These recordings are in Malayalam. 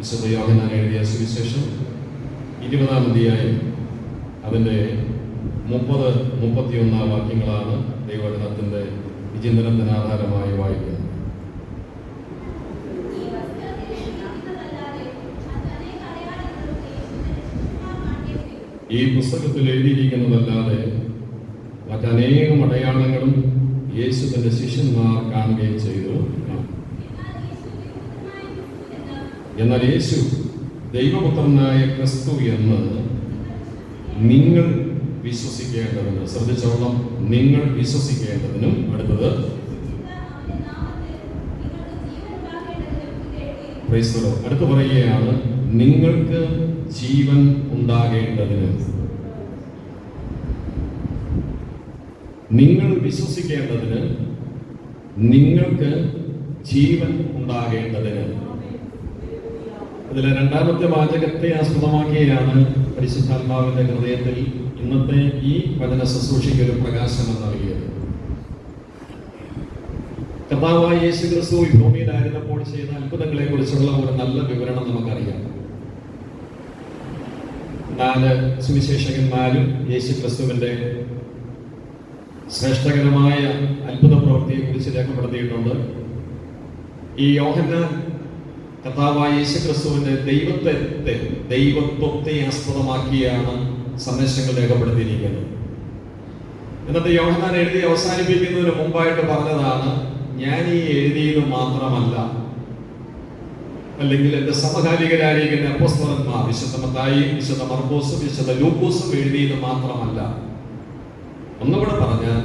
വിശുദ്ധ യോഹന്നാൻ എഴുതിയ സുവിശേഷം 20-ാം അധ്യായം അതിൻ്റെ 30-31 വാക്യങ്ങളാണ് ദൈവവചനത്തിൻ്റെ വിചിന്തനത്തിന് ആധാരമായി വായിക്കുന്നത്. ഈ പുസ്തകത്തിൽ എഴുതിയിരിക്കുന്നതല്ലാതെ മറ്റനേകം അടയാളങ്ങളും യേശു തന്റെ ശിഷ്യന്മാർ കാണുകയും ചെയ്തു. എന്നാൽ യേശു ദൈവപുത്രനായ ക്രിസ്തു എന്ന് നിങ്ങൾ വിശ്വസിക്കേണ്ടതിന്, ശ്രദ്ധിച്ചോളം, നിങ്ങൾ വിശ്വസിക്കേണ്ടതിനും, അടുത്തത് അടുത്ത് പറയുകയാണ്, നിങ്ങൾക്ക് ജീവൻ ഉണ്ടാകേണ്ടതിനും. നിങ്ങൾ വിശ്വസിക്കേണ്ടതിന്, നിങ്ങൾക്ക് ജീവൻ ഉണ്ടാകേണ്ടതിന്. അതിലെ 2-ാമത്തെ വാചകത്തെ ആസ്പദമാക്കിയാണ് പരിശുദ്ധാത്മാവിന്റെ ഹൃദയത്തിൽ ഇന്നത്തെ ഈ വചന ശുശ്രൂഷയ്ക്ക് ഒരു പ്രകാശനം നൽകിയത്. കർത്താവായ യേശു ക്രിസ്തു ഈ ഭൂമിയിലായിരുന്നപ്പോൾ ചെയ്ത അത്ഭുതങ്ങളെ കുറിച്ചുള്ള ഒരു നല്ല വിവരണം നമുക്കറിയാം. 4 സുവിശേഷകന്മാരും യേശു ക്രിസ്തുവിന്റെ ശ്രേഷ്ഠകരമായ അത്ഭുത പ്രവൃത്തിയെ കുറിച്ച് രേഖപ്പെടുത്തിയിട്ടുണ്ട്. ഈ യോഹന്നാൻ കർത്താവായ യേശു ക്രിസ്തുവിന്റെ ദൈവത്വത്തെ ആസ്പദമാക്കിയാണ് സന്ദേശങ്ങൾ രേഖപ്പെടുത്തിയിരിക്കുന്നത്. എന്നിട്ട് യോഹന്നാൻ എഴുതി അവസാനിപ്പിക്കുന്നതിന് മുമ്പായിട്ട് പറഞ്ഞതാണ്, ഞാൻ ഈ എഴുതിയത് മാത്രമല്ല, അല്ലെങ്കിൽ എന്റെ സമകാലികരായിരിക്കുന്ന അപ്പോസ്തലന്മാർ വിശുദ്ധ മത്തായിയും വിശുദ്ധ മർക്കോസും വിശുദ്ധ ലൂക്കോസും എഴുതിയത് മാത്രമല്ല. ഒന്നുകൂടെ പറഞ്ഞാൽ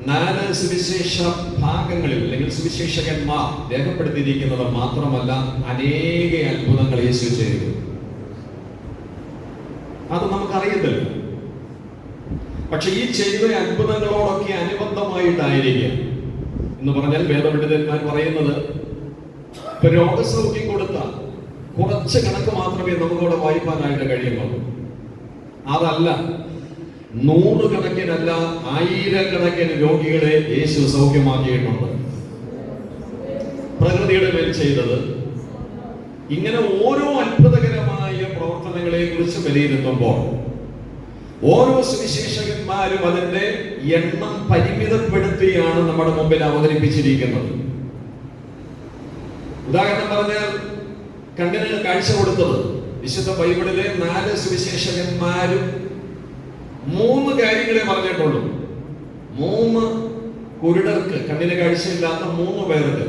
4 സുവിശേഷ ഭാഗങ്ങളിൽ അല്ലെങ്കിൽ സുവിശേഷകന്മാർ രേഖപ്പെടുത്തിയിരിക്കുന്നത് മാത്രമല്ല, അനേക അത്ഭുതങ്ങൾ യേശു ചെയ്തു. അത് നമുക്കറിയത്തില്ല. പക്ഷെ ഈ ചെയ്ത അത്ഭുതങ്ങളോടൊക്കെ അനുബന്ധമായിട്ടായിരിക്കും എന്ന് പറഞ്ഞാൽ വേദപണ്ഡിതന്മാർ പറയുന്നത്, ഇപ്പൊ രോഗസൗഖ്യം കൊടുത്ത കുറച്ച് കണക്ക് മാത്രമേ നമുക്കവിടെ വായിപ്പാനായിട്ട് കഴിയുള്ളൂ. അതല്ല, 100 കണക്കിനല്ല 1000 രോഗികളെ യേശു സൗഖ്യമാക്കിയിട്ടുണ്ട്. പ്രകൃതിയുടെ മേൽ ചെയ്തത്. ഇങ്ങനെ ഓരോ അത്ഭുതകരമായ പ്രവർത്തനങ്ങളെ കുറിച്ച് വിലയിരുത്തുമ്പോൾ ഓരോ സുവിശേഷകന്മാരും അതിന്റെ എണ്ണം പരിമിതപ്പെടുത്തിയാണ് നമ്മുടെ മുമ്പിൽ അവതരിപ്പിച്ചിരിക്കുന്നത്. ഉദാഹരണം പറഞ്ഞാൽ, കണ്ണിന് കാഴ്ച കൊടുത്തത് വിശുദ്ധ ബൈബിളിലെ 4 സുവിശേഷകന്മാരും 3 കാര്യങ്ങളെ പറഞ്ഞിട്ടുള്ളൂ. 3 കുരുടർക്ക്, കണ്ണിന് കാഴ്ചയില്ലാത്ത 3 പേർക്ക്.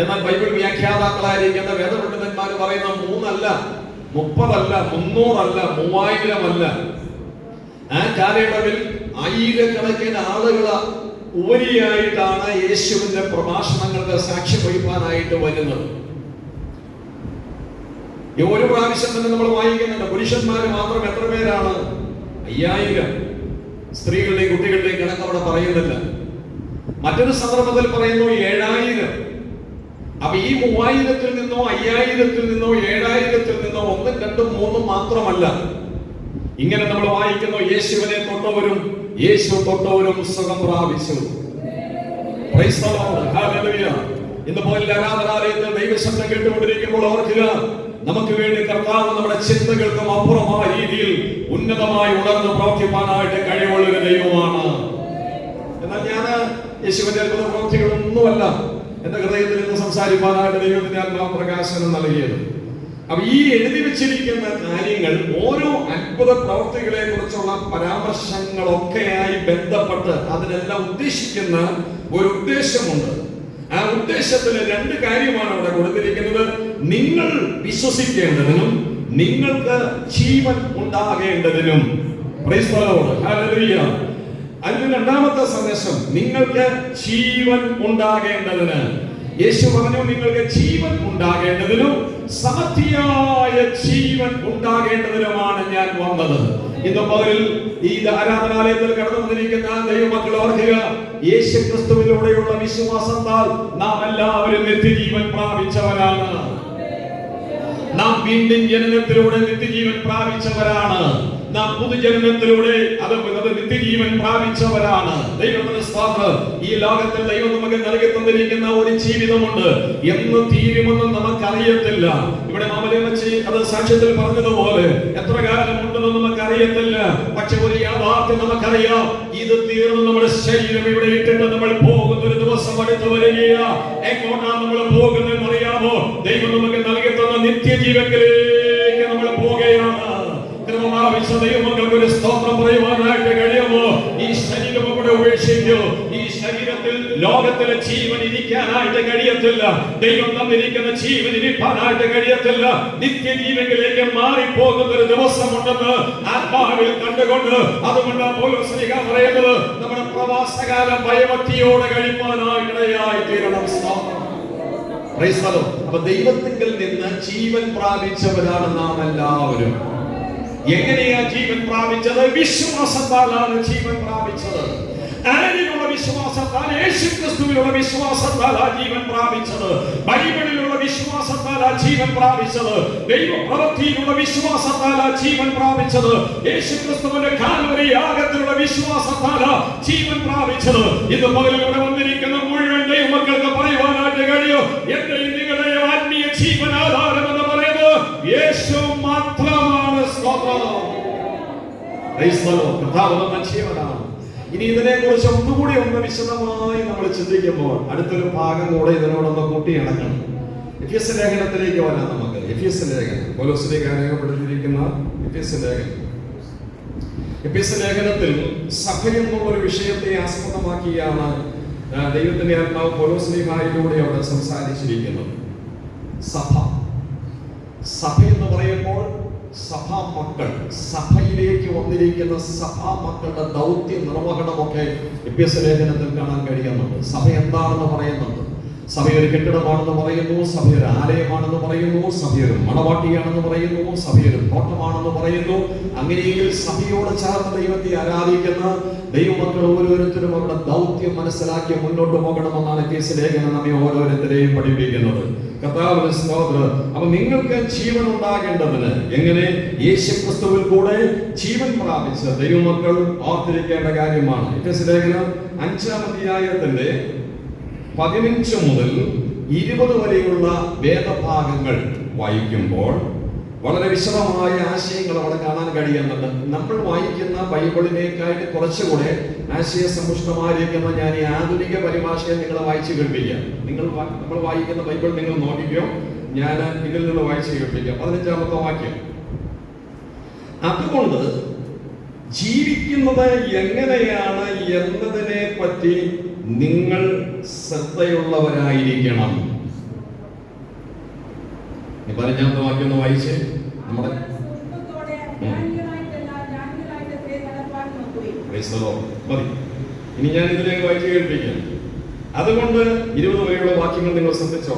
എന്നാൽ ബൈബിൾ വ്യാഖ്യാതാക്കളായിരിക്കുന്ന വേദപണ്ഡിതന്മാർ പറയുന്ന 3 അല്ല, 30 അല്ല, 300 അല്ല, 3000 അല്ല. ആ കാലയളവിൽ 1000 ആളുകൾ ഉപരിയായിട്ടാണ് യേശുവിന്റെ പ്രഭാഷണങ്ങൾക്ക് സാക്ഷ്യം വഹിക്കാനായിട്ട് വരുന്നത്. ഈ ഒരു പ്രാവശ്യം തന്നെ നമ്മൾ വായിക്കുന്നുണ്ട്. പുരുഷന്മാര് മാത്രം എത്ര പേരാണ്? 5000. സ്ത്രീകളുടെയും കുട്ടികളുടെയും കണക്ക് അവിടെ പറയുന്നില്ല. മറ്റൊരു സന്ദർഭത്തിൽ പറയുന്നു 7000. അപ്പൊ ഈ 3000-ൽ നിന്നോ 5000-ൽ നിന്നോ 7000-ൽ നിന്നോ 1, 2, 3 മാത്രമല്ല. ഇങ്ങനെ നമ്മൾ വായിക്കുന്നു, യേശുവിനെ തൊട്ടവരും യേശു തൊട്ടവരും സുഖം പ്രാപിച്ചു. Price the Lord, hallelujah. ഇന്ന് പോലെ ആരാധനാലയത്തിൽ ദൈവശബ്ദം കേട്ടുകൊണ്ടിരിക്കുമ്പോൾ ഓർക്കുക, നമുക്ക് വേണ്ടി കർത്താവ് നമ്മുടെ ചിന്തകൾക്കും അപ്പുറമായ രീതിയിൽ ഉന്നതമായി ഉണർന്ന് പ്രവർത്തിക്കാനായിട്ട് കഴിവുള്ള ഒരു ദൈവമാണ്. എന്നാൽ ഞാൻ യേശുവിന്റെ അത്ഭുത പ്രവൃത്തികളൊന്നുമല്ല എന്റെ ഹൃദയത്തിൽ നിന്ന് സംസാരിക്കാനായിട്ട് ദൈവത്തിന്റെ ആത്മാവ് പ്രകാശനം നൽകിയത്. അപ്പൊ ഈ എഴുതി വെച്ചിരിക്കുന്ന കാര്യങ്ങൾ, ഓരോ അത്ഭുത പ്രവൃത്തികളെ കുറിച്ചുള്ള പരാമർശങ്ങളൊക്കെയായി ബന്ധപ്പെട്ട് അതിനെല്ലാം ഉദ്ദേശിക്കുന്ന ഒരു ഉദ്ദേശമുണ്ട്. ആ ഉദ്ദേശത്തിൽ 2 കാര്യമാണ് അവിടെ കൊടുത്തിരിക്കുന്നത്. നിങ്ങൾ വിശ്വസിക്കേണ്ടതിനും നിങ്ങൾക്ക് ജീവൻ ഉണ്ടാകേണ്ടതിനും. Praise the Lord, hallelujah. അതിന്റെ 2-ാമത്തെ സന്ദേശം, നിങ്ങൾക്ക് ജീവൻ ഉണ്ടാകേണ്ടതിന്. യേശു പറഞ്ഞു, നിങ്ങൾക്ക് ജീവൻ ഉണ്ടാകേണ്ടതിനും സമൃദ്ധിയായ ജീവൻ ഉണ്ടാകേണ്ടതിനുമാണ് ഞാൻ വന്നത്. ഇന്ന് പകൽ ഈ ആരാധനാലയത്തിൽ കടന്നു വന്നിരിക്കുന്ന ദൈവമക്കൾ ഓർക്കുക, യേശു ക്രിസ്തുവിലൂടെയുള്ള വിശ്വാസത്താൽ നാം എല്ലാവരും നിത്യജീവൻ പ്രാപിച്ചവരാണ്. നാം വീണ്ടും ജനനത്തിലൂടെ നിത്യജീവൻ പ്രാപിച്ചവരാണ്. നാം പുതുജന്മത്തിലൂടെ അത് നിത്യജീവൻ പ്രാപിച്ചവരാണ്. ദൈവത്തിന്റെ സ്തോത്രം. ഈ ലോകത്തിൽ ദൈവം നമുക്ക് നൽകി തന്നിരിക്കുന്ന ഒരു ജീവിതമുണ്ട്. എന്ന് തീരുമെന്ന് നമുക്കറിയത്തില്ല. ഇവിടെ മാമലവച്ചി അത് സാക്ഷ്യത്തിൽ പറഞ്ഞതുപോലെ എത്ര കാലം ഉണ്ടെന്ന് നമുക്കറിയത്തില്ല. പക്ഷെ ഒരു യാഥാർത്ഥ്യം നമുക്കറിയാം, ഇത് തീർന്ന് നമ്മുടെ ശരീരം ഇവിടെ ഇട്ടിട്ട് നമ്മൾ പോകുന്ന ഒരു ദിവസം അടുത്ത് വരികയാ. എങ്ങോട്ടാണ് നമ്മൾ പോകുന്നതെന്ന് അറിയാമോ? ദൈവം നമുക്ക് നൽകി തന്ന നിത്യജീവനിലേക്ക് നമ്മൾ പോകുകയാണ്. ദൈവങ്ങൾക്ക് ഒരു സ്തോത്രം പറയുവാനായിട്ട് കഴിയുമോ? ഈ ശരീരം ഇവിടെ ഉപേക്ഷിക്കൂ. ഈ ശരീരത്തിൽ ലോകത്തിലെ ജീവൻ ഇരിക്കാനായിട്ട് കഴിയത്തില്ല. ദൈവം തന്നിരിക്കുന്ന ജീവൻ ഇരിക്കാനായിട്ട് കഴിയത്തില്ല. നിത്യജീവനിലേക്ക് മാറിപ്പോകുന്ന ഒരു ദിവസമുണ്ടെന്ന് ആത്മാവിൽ കണ്ടുകൊണ്ട്, അതുകൊണ്ട് പൗലോസ് പറയുന്നത് നമ്മുടെ പ്രവാസകാലം ഭയഭക്തിയോടെ കഴിപ്പാനായിടയായി തീരണം. അപ്പൊ ദൈവത്തിങ്കിൽ നിന്ന് ജീവൻ പ്രാപിച്ചവരാണ് നാം എല്ലാവരും. എങ്ങനെയാ ജീവൻ പ്രാപിച്ചത്? വിശ്വാസത്താലാണ് ജീവൻ പ്രാപിച്ചത്. ആരിലുള്ള വിശ്വാസത്താൽ? യേശുക്രിസ്തുവിലുള്ള വിശ്വാസത്താലാ ജീവൻ പ്രാപിച്ചത്. ബൈബിളിലുള്ള വിശ്വാസത്താലാ ജീവൻ പ്രാപിച്ചത്. ദൈവപ്രവൃത്തിയിലുള്ള വിശ്വാസത്താലാ ജീവൻ പ്രാപിച്ചത്. യേശുക്രിസ്തുവിന്റെ കാൽവരി യാഗത്തിലുള്ള വിശ്വാസത്താലാ ജീവൻ പ്രാപിച്ചത്. ഇന്ന് പകലിലൂടെ വന്നിരിക്കുന്ന മുഴുവൻ ദൈവമക്കൾക്ക് പറയുവാനായിട്ട് കഴിയും, എന്റെ നിങ്ങളുടെ ആത്മീയ ജീവനാധാരം എന്ന് പറയുന്നത് യേശു മാത്രമാണ്. ഇനി ഇതിനെ കുറിച്ച് ഒന്നുകൂടി വിശദമായി നമ്മൾ ചിന്തിക്കുമ്പോൾ അടുത്തൊരു ഭാഗം കൂടെ ഇതിനോടൊന്ന് കൂട്ടിയിണക്കണം. എഫെസ്യ ലേഖനത്തിലേക്ക് വരാം. നമുക്ക് എഫെസ്യ ലേഖനം, പൗലോസിലേക്ക് രേഖപ്പെടുത്തിയിരിക്കുന്ന എഫെസ്യ ലേഖനത്തിൽ സഭ എന്നുള്ള വിഷയത്തെ ആസ്പദമാക്കിയാണ് ദൈവത്തിന്റെ ആത്മാവ് പൗലോസിലേഖയിലൂടെ അവിടെ സംസാരിച്ചിരിക്കുന്നത്. സഭ എന്ന് പറയുമ്പോൾ സഭാ മക്കൾ, സഭയിലേക്ക് വന്നിരിക്കുന്ന സഭാ മക്കളുടെ ദൗത്യ നിർവഹണമൊക്കെ എഫെസ്യ ലേഖനത്തിൽ കാണാൻ കഴിയുന്നുണ്ട്. സഭ എന്താണെന്ന് പറയുന്നുണ്ട്. സഭയൊരു കെട്ടിടമാണെന്ന് പറയുന്നു, സഭയൊരു ആലയമാണെന്ന് പറയുന്നു, സഭയൊരു മണവാട്ടിയാണെന്ന് പറയുന്നു, സഭയൊരു തോട്ടമാണെന്ന് പറയുന്നു. അങ്ങനെയെങ്കിൽ സഭയോട് ചേർന്ന് ദൈവത്തെ ആരാധിക്കുന്ന ദൈവമക്കൾ ഓരോരുത്തരും അവരുടെ ദൗത്യം മനസ്സിലാക്കി മുന്നോട്ട് പോകണമെന്നാണ് എഫെസ്യ ലേഖനം നമ്മെ ഓരോരുത്തരെയും പഠിപ്പിക്കുന്നത്. കർത്താവിന്റെ സ്തോത്രം. അപ്പൊ നിങ്ങൾക്ക് ജീവൻ ഉണ്ടാകേണ്ടതിന് എങ്ങനെ? യേശുക്രിസ്തുവിൽ കൂടെ ജീവൻ പ്രാപിച്ച ദൈവമക്കൾ ഓർത്തിരിക്കേണ്ട കാര്യമാണ്. എഫെസ്യ ലേഖനം 5-ാം അധ്യായത്തിന്റെ 15 മുതൽ 20 വരെയുള്ള വേദഭാഗങ്ങൾ വായിക്കുമ്പോൾ വളരെ വിശദമായ ആശയങ്ങൾ അവിടെ കാണാൻ കഴിയുന്നുണ്ട്. നമ്മൾ വായിക്കുന്ന ബൈബിളിനേക്കായിട്ട് കുറച്ചുകൂടെ ആശയസമ്പുഷ്ടമായിരിക്കുന്ന ഞാൻ ഈ ആധുനിക പരിഭാഷയെ നിങ്ങളെ വായിച്ചു കേൾപ്പിക്കാം. നമ്മൾ വായിക്കുന്ന ബൈബിൾ നിങ്ങൾ നോക്കിക്കോ, ഞാൻ ഇതിൽ നിന്ന് വായിച്ചു കേൾപ്പിക്കാം. 15-ാമത്തെ വാക്യം. അതുകൊണ്ട് ജീവിക്കുന്നത് എങ്ങനെയാണ് എന്നതിനെ പറ്റി നിങ്ങൾ ശ്രദ്ധയുള്ളവരായിരിക്കണം. 15-ാമത്തെ വാക്യം ഒന്ന് വായിച്ചേ. നമ്മുടെ ഇനി ഞാൻ ഇതിലേക്ക് വായിച്ചു കേൾപ്പിക്കാം. അതുകൊണ്ട് 20 വരെയുള്ള വാക്യങ്ങൾ നിങ്ങൾ ശ്രദ്ധിച്ചോ.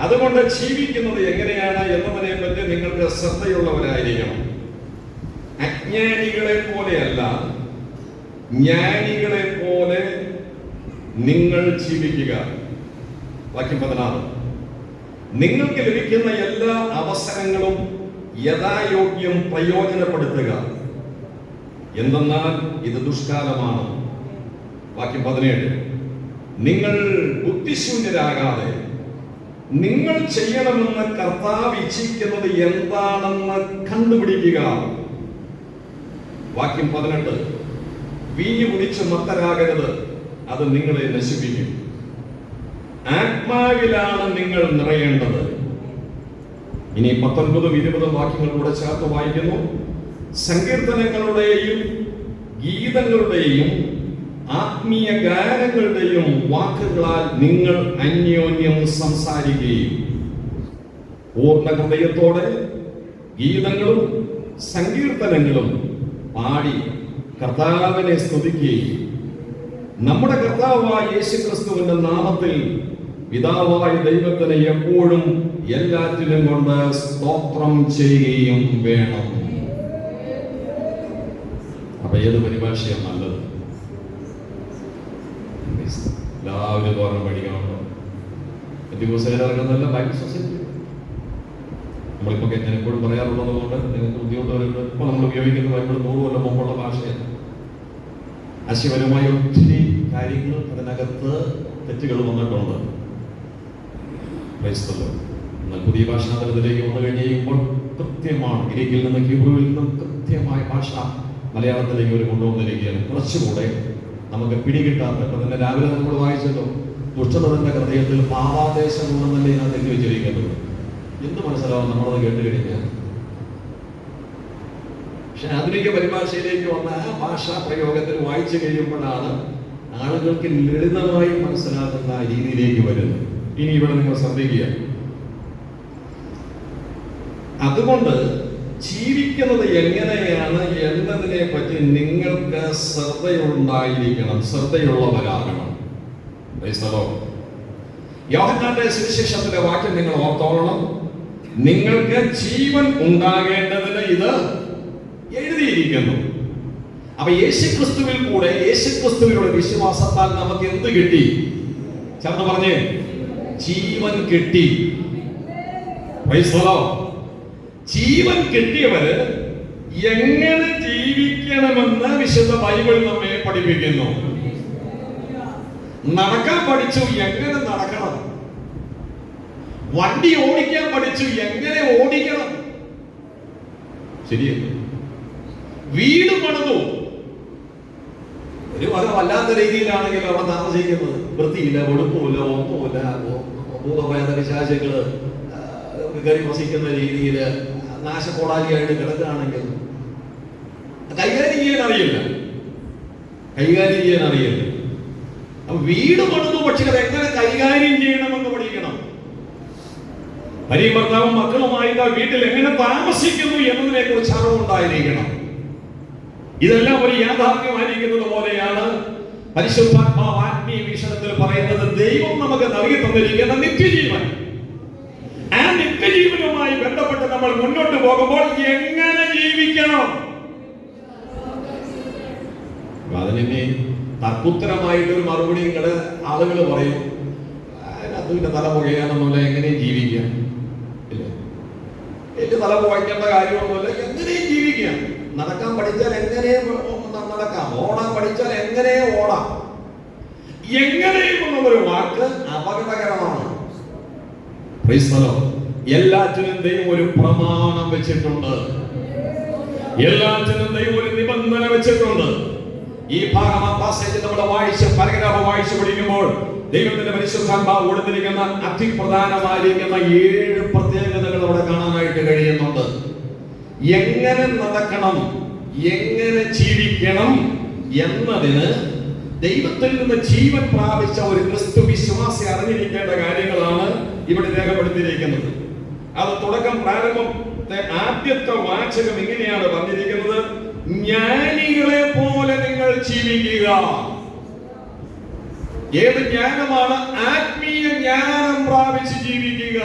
അതുകൊണ്ട് ജീവിക്കുന്നത് എങ്ങനെയാണ് എന്നതിനെ പറ്റി നിങ്ങൾക്ക് ശ്രദ്ധയുള്ളവരായിരിക്കണം. അജ്ഞാനികളെ പോലെയല്ല, ജ്ഞാനികളെ പോലെ നിങ്ങൾ ജീവിക്കുക. വാക്യം 16. നിങ്ങൾക്ക് ലഭിക്കുന്ന എല്ലാ അവസരങ്ങളും യഥായോഗ്യം പ്രയോജനപ്പെടുത്തുക, എന്തെന്നാൽ ഇത് ദുഷ്കാലമാണ്. വാക്യം 17. നിങ്ങൾ ബുദ്ധിശൂന്യരാകാതെ നിങ്ങൾ ചെയ്യണമെന്ന് കർത്താവ് ഇച്ഛിക്കുന്നത് എന്താണെന്ന് കണ്ടുപിടിക്കുക. വാക്യം 18. വീഞ്ഞു കുടിച്ച് മത്തരാകരുത്, അത് നിങ്ങളെ നശിപ്പിക്കും. ആത്മാവിലാണ് നിങ്ങൾ നിറയേണ്ടത്. ഇനി 19-20 വാക്യങ്ങൾ കൂടെ ചേർത്ത് വായിക്കുന്നു. സങ്കീർത്തനങ്ങളുടെയും ഗീതങ്ങളുടെയും ആത്മീയ ഗാനങ്ങളുടെയും വാക്കുകളാൽ നിങ്ങൾ അന്യോന്യം സംസാരിക്കുകയും പൂർണ്ണ ഹൃദയത്തോടെ ഗീതങ്ങളും സങ്കീർത്തനങ്ങളും പാടി കർത്താവിനെ സ്തുതിക്കുകയും നമ്മുടെ കർത്താവായ യേശുക്രിസ്തുവിന്റെ നാമത്തിൽ പിതാവായ ദൈവത്തിന് എപ്പോഴും എല്ലാറ്റിലും കൊണ്ട് സ്തോത്രം ചെയ്യുകയും വേണം. അപ്പൊ ഏത് പരിഭാഷയാണ് നല്ലത്? എല്ലാവരും തോരണം പഠിക്കണമല്ലോ. ദിവസം ഇറങ്ങുന്നല്ല ബൈബിൾ സൊസൈറ്റി. നമ്മളിപ്പോൾ ഞാൻ എപ്പോഴും പറയാറുള്ളത് കൊണ്ട് നിങ്ങൾക്ക് ബുദ്ധിമുട്ട് വരുന്നത് ഇപ്പോൾ നമ്മൾ ഉപയോഗിക്കുന്ന ബൈബിൾ 100 കൊല്ലം മുമ്പുള്ള ഭാഷയാണ്. ആശയപരമായ ഒത്തിരി കാര്യങ്ങൾ അതിനകത്ത് തെറ്റുകൾ വന്നിട്ടുണ്ട്. എന്നാൽ പുതിയ ഭാഷാന്തരത്തിലേക്ക് വന്നു കഴിഞ്ഞ് കഴിയുമ്പോൾ കൃത്യമാണ്, ഗ്രീക്കിൽ നിന്നും ഹീബ്രുവിൽ നിന്നും കൃത്യമായ ഭാഷ മലയാളത്തിലേക്ക് ഒരു കൊണ്ടുവന്നിരിക്കുകയാണ്. കുറച്ചുകൂടെ നമുക്ക് പിടികിട്ടാത്ത, ഇപ്പൊ തന്നെ രാവിലെ നമ്മൾ വായിച്ചല്ലോ, ദുഷ്ടതന്റെ ഹൃദയത്തിൽ പാപാദേശം കൊണ്ടെന്നല്ലേ ഞാൻ തെറ്റി വെച്ചിരിക്കുന്നത്. എന്ത് മനസ്സിലാവും നമ്മളത് കേട്ട് കഴിഞ്ഞാൽ? പക്ഷെ ആധുനിക പരിഭാഷയിലേക്ക് വന്ന ആ ഭാഷാ പ്രയോഗത്തിൽ വായിച്ചു കഴിയുമ്പോഴാണ് ആളുകൾക്ക് ലളിതമായി മനസ്സിലാക്കുന്ന രീതിയിലേക്ക് വരുന്നത്. ഇനി ഇവിടെ നിങ്ങൾ ശ്രദ്ധിക്കുക. അതുകൊണ്ട് ജീവിക്കുന്നത് എങ്ങനെയാണ് എന്നതിനെ പറ്റി നിങ്ങൾക്ക് ശ്രദ്ധയുണ്ടായിരിക്കണം, ശ്രദ്ധയുള്ളവരാകണം. യോഹന്നാന്റെ സുവിശേഷത്തിലെ വാക്യം നിങ്ങൾ ഓർത്തോളണം. നിങ്ങൾക്ക് ജീവൻ ഉണ്ടാകേണ്ടതിന് ഇത് എഴുതിയിരിക്കുന്നു. അപ്പൊ യേശുക്രിസ്തുവിൽ കൂടെ, യേശുക്രിസ്തുവിലുള്ള വിശ്വാസത്താൽ നമുക്ക് എന്ത് കിട്ടി? ചേർന്ന് പറഞ്ഞേ, ജീവൻ കിട്ടി. ജീവൻ കിട്ടിയവര് എങ്ങനെ ജീവിക്കണമെന്ന് വിശുദ്ധ ബൈബിൾ നമ്മെ പഠിപ്പിക്കുന്നു. നടക്കാൻ പഠിച്ചു, എങ്ങനെ നടക്കണം. വണ്ടി ഓടിക്കാൻ പഠിച്ചു, എങ്ങനെ ഓടിക്കണം. ശരിയല്ലേ? വീട് പണിതു, ഒരു വല്ലാത്ത രീതിയിലാണെങ്കിൽ അവിടെ താമസിക്കുന്നത്, വൃത്തിയില്ല, വെടുപ്പില്ല, ഒന്നുമില്ല, ഭൂതപ്രേത പിശാചുകള് കയറി വസിക്കുന്ന രീതിയിൽ നാശക്കോടാലിയായിട്ട് കിടക്കുകയാണെങ്കിൽ കൈകാര്യം ചെയ്യാൻ അറിയില്ല. അപ്പൊ വീട് പണിതു, പക്ഷെ അത് എങ്ങനെ കൈകാര്യം ചെയ്യണമെന്ന് പഠിക്കണം. ഭാര്യയും ഭർത്താവും മക്കളുമായി വീട്ടിൽ എങ്ങനെ താമസിക്കുന്നു എന്നതിനെ കുറിച്ച് അറിവുണ്ടായിരിക്കണം. ഇതെല്ലാം ഒരു യാഥാർത്ഥ്യമായിരിക്കുന്നത് പോലെയാണ് പരിശുദ്ധാത്മാവ് ആത്മീയ വീക്ഷണത്തിൽ പറയുന്നത്. ദൈവം നമുക്ക് നൽകി തന്നിരിക്കുന്ന നിത്യജീവൻ, ആ നിത്യജീവനുമായി ബന്ധപ്പെട്ട് നമ്മൾ മുന്നോട്ട് പോകുമ്പോൾ എങ്ങനെ ജീവിക്കണം, അതിനെ തർക്കുത്തരമായിട്ടൊരു മറുപടിയും കൂടെ ആളുകൾ പറയും. അതിന്റെ തല പുകയാണെന്നല്ല, എങ്ങനെയും ജീവിക്കാം. ഇല്ല, എന്റെ തല പുകയ്ക്കേണ്ട കാര്യമൊന്നുമില്ല, എങ്ങനെയും ജീവിക്കാം. നടക്കാൻ പഠിച്ചാൽ എങ്ങനെ നടക്കാം, ഓടാൻ പഠിച്ചാൽ എങ്ങനെ ഓടാം. എങ്ങനെയും എന്നുള്ളൊരു വാക്ക് അപകടകരമാണ്. എല്ലാറ്റിനും ദൈവം ഒരു പ്രമാണം വെച്ചിട്ടുണ്ട്, എല്ലാറ്റിനും ദൈവം ഒരു നിബന്ധന വെച്ചിട്ടുണ്ട്. ഈ ഭാഗം ആ പാസേജ് നമ്മൾ പാരഗ്രാഫ് വായിച്ചു പഠിക്കുമ്പോൾ ദൈവത്തിന്റെ പരിശുദ്ധാത്മാവ് കൊടുത്തിരിക്കുന്ന അതിപ്രധാനമായിരിക്കുന്ന 7 പ്രത്യേകതകൾ അവിടെ കാണാനായിട്ട് കഴിയുന്നുണ്ട്. എങ്ങനെ നടക്കണം, എങ്ങനെ ജീവിക്കണം എന്നതിന് ദൈവത്തിൽ നിന്ന് ജീവൻ പ്രാപിച്ച ഒരു ക്രിസ്തു വിശ്വാസി അറിഞ്ഞിരിക്കേണ്ട കാര്യങ്ങളാണ് ഇവിടെ രേഖപ്പെടുത്തിയിരിക്കുന്നത്. അത് പ്രാരംഭത്തെ ആദ്യത്തെ വാചകം ഇങ്ങനെയാണ് പറഞ്ഞിരിക്കുന്നത്: ജ്ഞാനികളെ പോലെ നിങ്ങൾ ജീവിക്കുക. ഏത് ജ്ഞാനമാണ്? ആത്മീയ ജ്ഞാനം പ്രാപിച്ച് ജീവിക്കുക.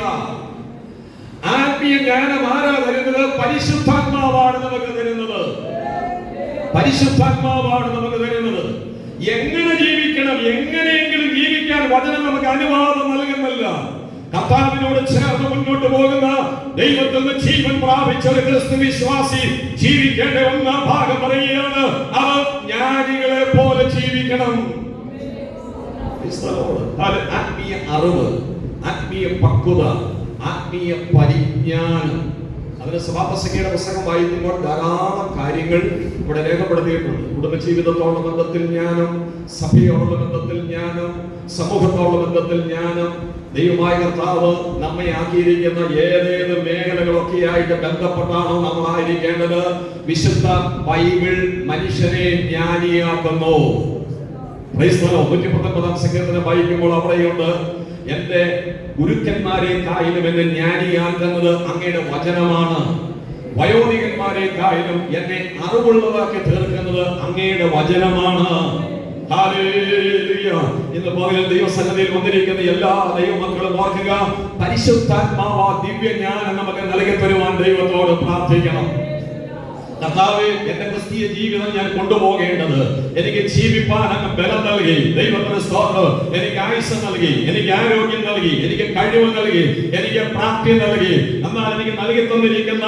ആത്മീയ ജ്ഞാനം ആരാ തരുന്നത്? പരിശുദ്ധാത്മാവാണ് നമുക്ക് തരുന്നത്. പരിശുദ്ധാത്മാവാണ് നമുക്ക് തരുന്നത്. എങ്ങനെ ജീവിക്കണം, എങ്ങനെയെങ്കിലും ജീവിക്കാൻ വചനം നമുക്ക് അനുവാദം നൽകുന്നില്ല. കർത്താവിനോട് ചേർന്ന് മുന്നോട്ട് പോകുന്ന ദൈവത്തിൽ നിന്ന് ജീവൻ പ്രാപിച്ച ഒരു ക്രിസ്തു വിശ്വാസി ജീവിക്കേണ്ട ഒന്നാം ഭാഗം പറയുകയാണ്: അവർ ജ്ഞാനികളെ പോലെ ജീവിക്കണം. ആത്മീയ അറിവ്, ആത്മീയ പക്വത, ആത്മീയ പരിജ്ഞാനം. അതിന് സഭാപ്രസംഗിയുടെ പുസ്തകം വായിക്കുമ്പോൾ ധാരാളം കാര്യങ്ങൾ ഇവിടെ രേഖപ്പെടുത്തിയിട്ടുണ്ട്. കുടുംബജീവിതത്തോടുള്ള ബന്ധത്തിൽ ജ്ഞാനം, സഭയോടുള്ള ബന്ധത്തിൽ ജ്ഞാനം, സമൂഹത്തോടുള്ള ബന്ധത്തിൽ ജ്ഞാനം, ദൈവമായ കർത്താവ് നമ്മെ ആക്കിയിരിക്കുന്ന ഏതേത് മേഖലകളൊക്കെയായിട്ട് ബന്ധപ്പെട്ടാണോ നമ്മളായിരിക്കേണ്ടത്. വിശുദ്ധ ബൈബിൾ മനുഷ്യനെ ജ്ഞാനിയാക്കുന്നു. 119 സങ്കീർത്തനം വായിക്കുമ്പോൾ അവിടെയുണ്ട്: എന്റെ ഗുരുക്കന്മാരെക്കായാലും എന്നെ ജ്ഞാനിയാക്കുന്നത് അങ്ങയുടെ വചനമാണ്. വയോധികന്മാരെക്കായാലും എന്നെ അറിവുള്ളതാക്കി തീർക്കുന്നത് അങ്ങയുടെ വചനമാണ്. ഇന്ന് പകൽ ദൈവസന്നിധിയിൽ വന്നിരിക്കുന്ന എല്ലാ ദൈവമക്കളും ഓർക്കുക, പരിശുദ്ധാത്മാവ് ദിവ്യജ്ഞാനം നമുക്ക് നൽകി തരുവാൻ ദൈവത്തോട് പ്രാർത്ഥിക്കണം. കർത്താവേ, എന്റെ ക്രിസ്തീയ ജീവിതം ഞാൻ കൊണ്ടുപോകേണ്ടത്, എനിക്ക് ജീവിപ്പാൻ അങ്ങ് ബലം നൽകി. ദൈവത്തിന് സ്തോത്രം. എനിക്ക് ആയുസ്സ് നൽകി, എനിക്ക് ആരോഗ്യം നൽകി, എനിക്ക് കഴിവ് നൽകി, എനിക്ക് പ്രാപ്തി നൽകി. എന്നാൽ എനിക്ക് നൽകി തന്നിരിക്കുന്ന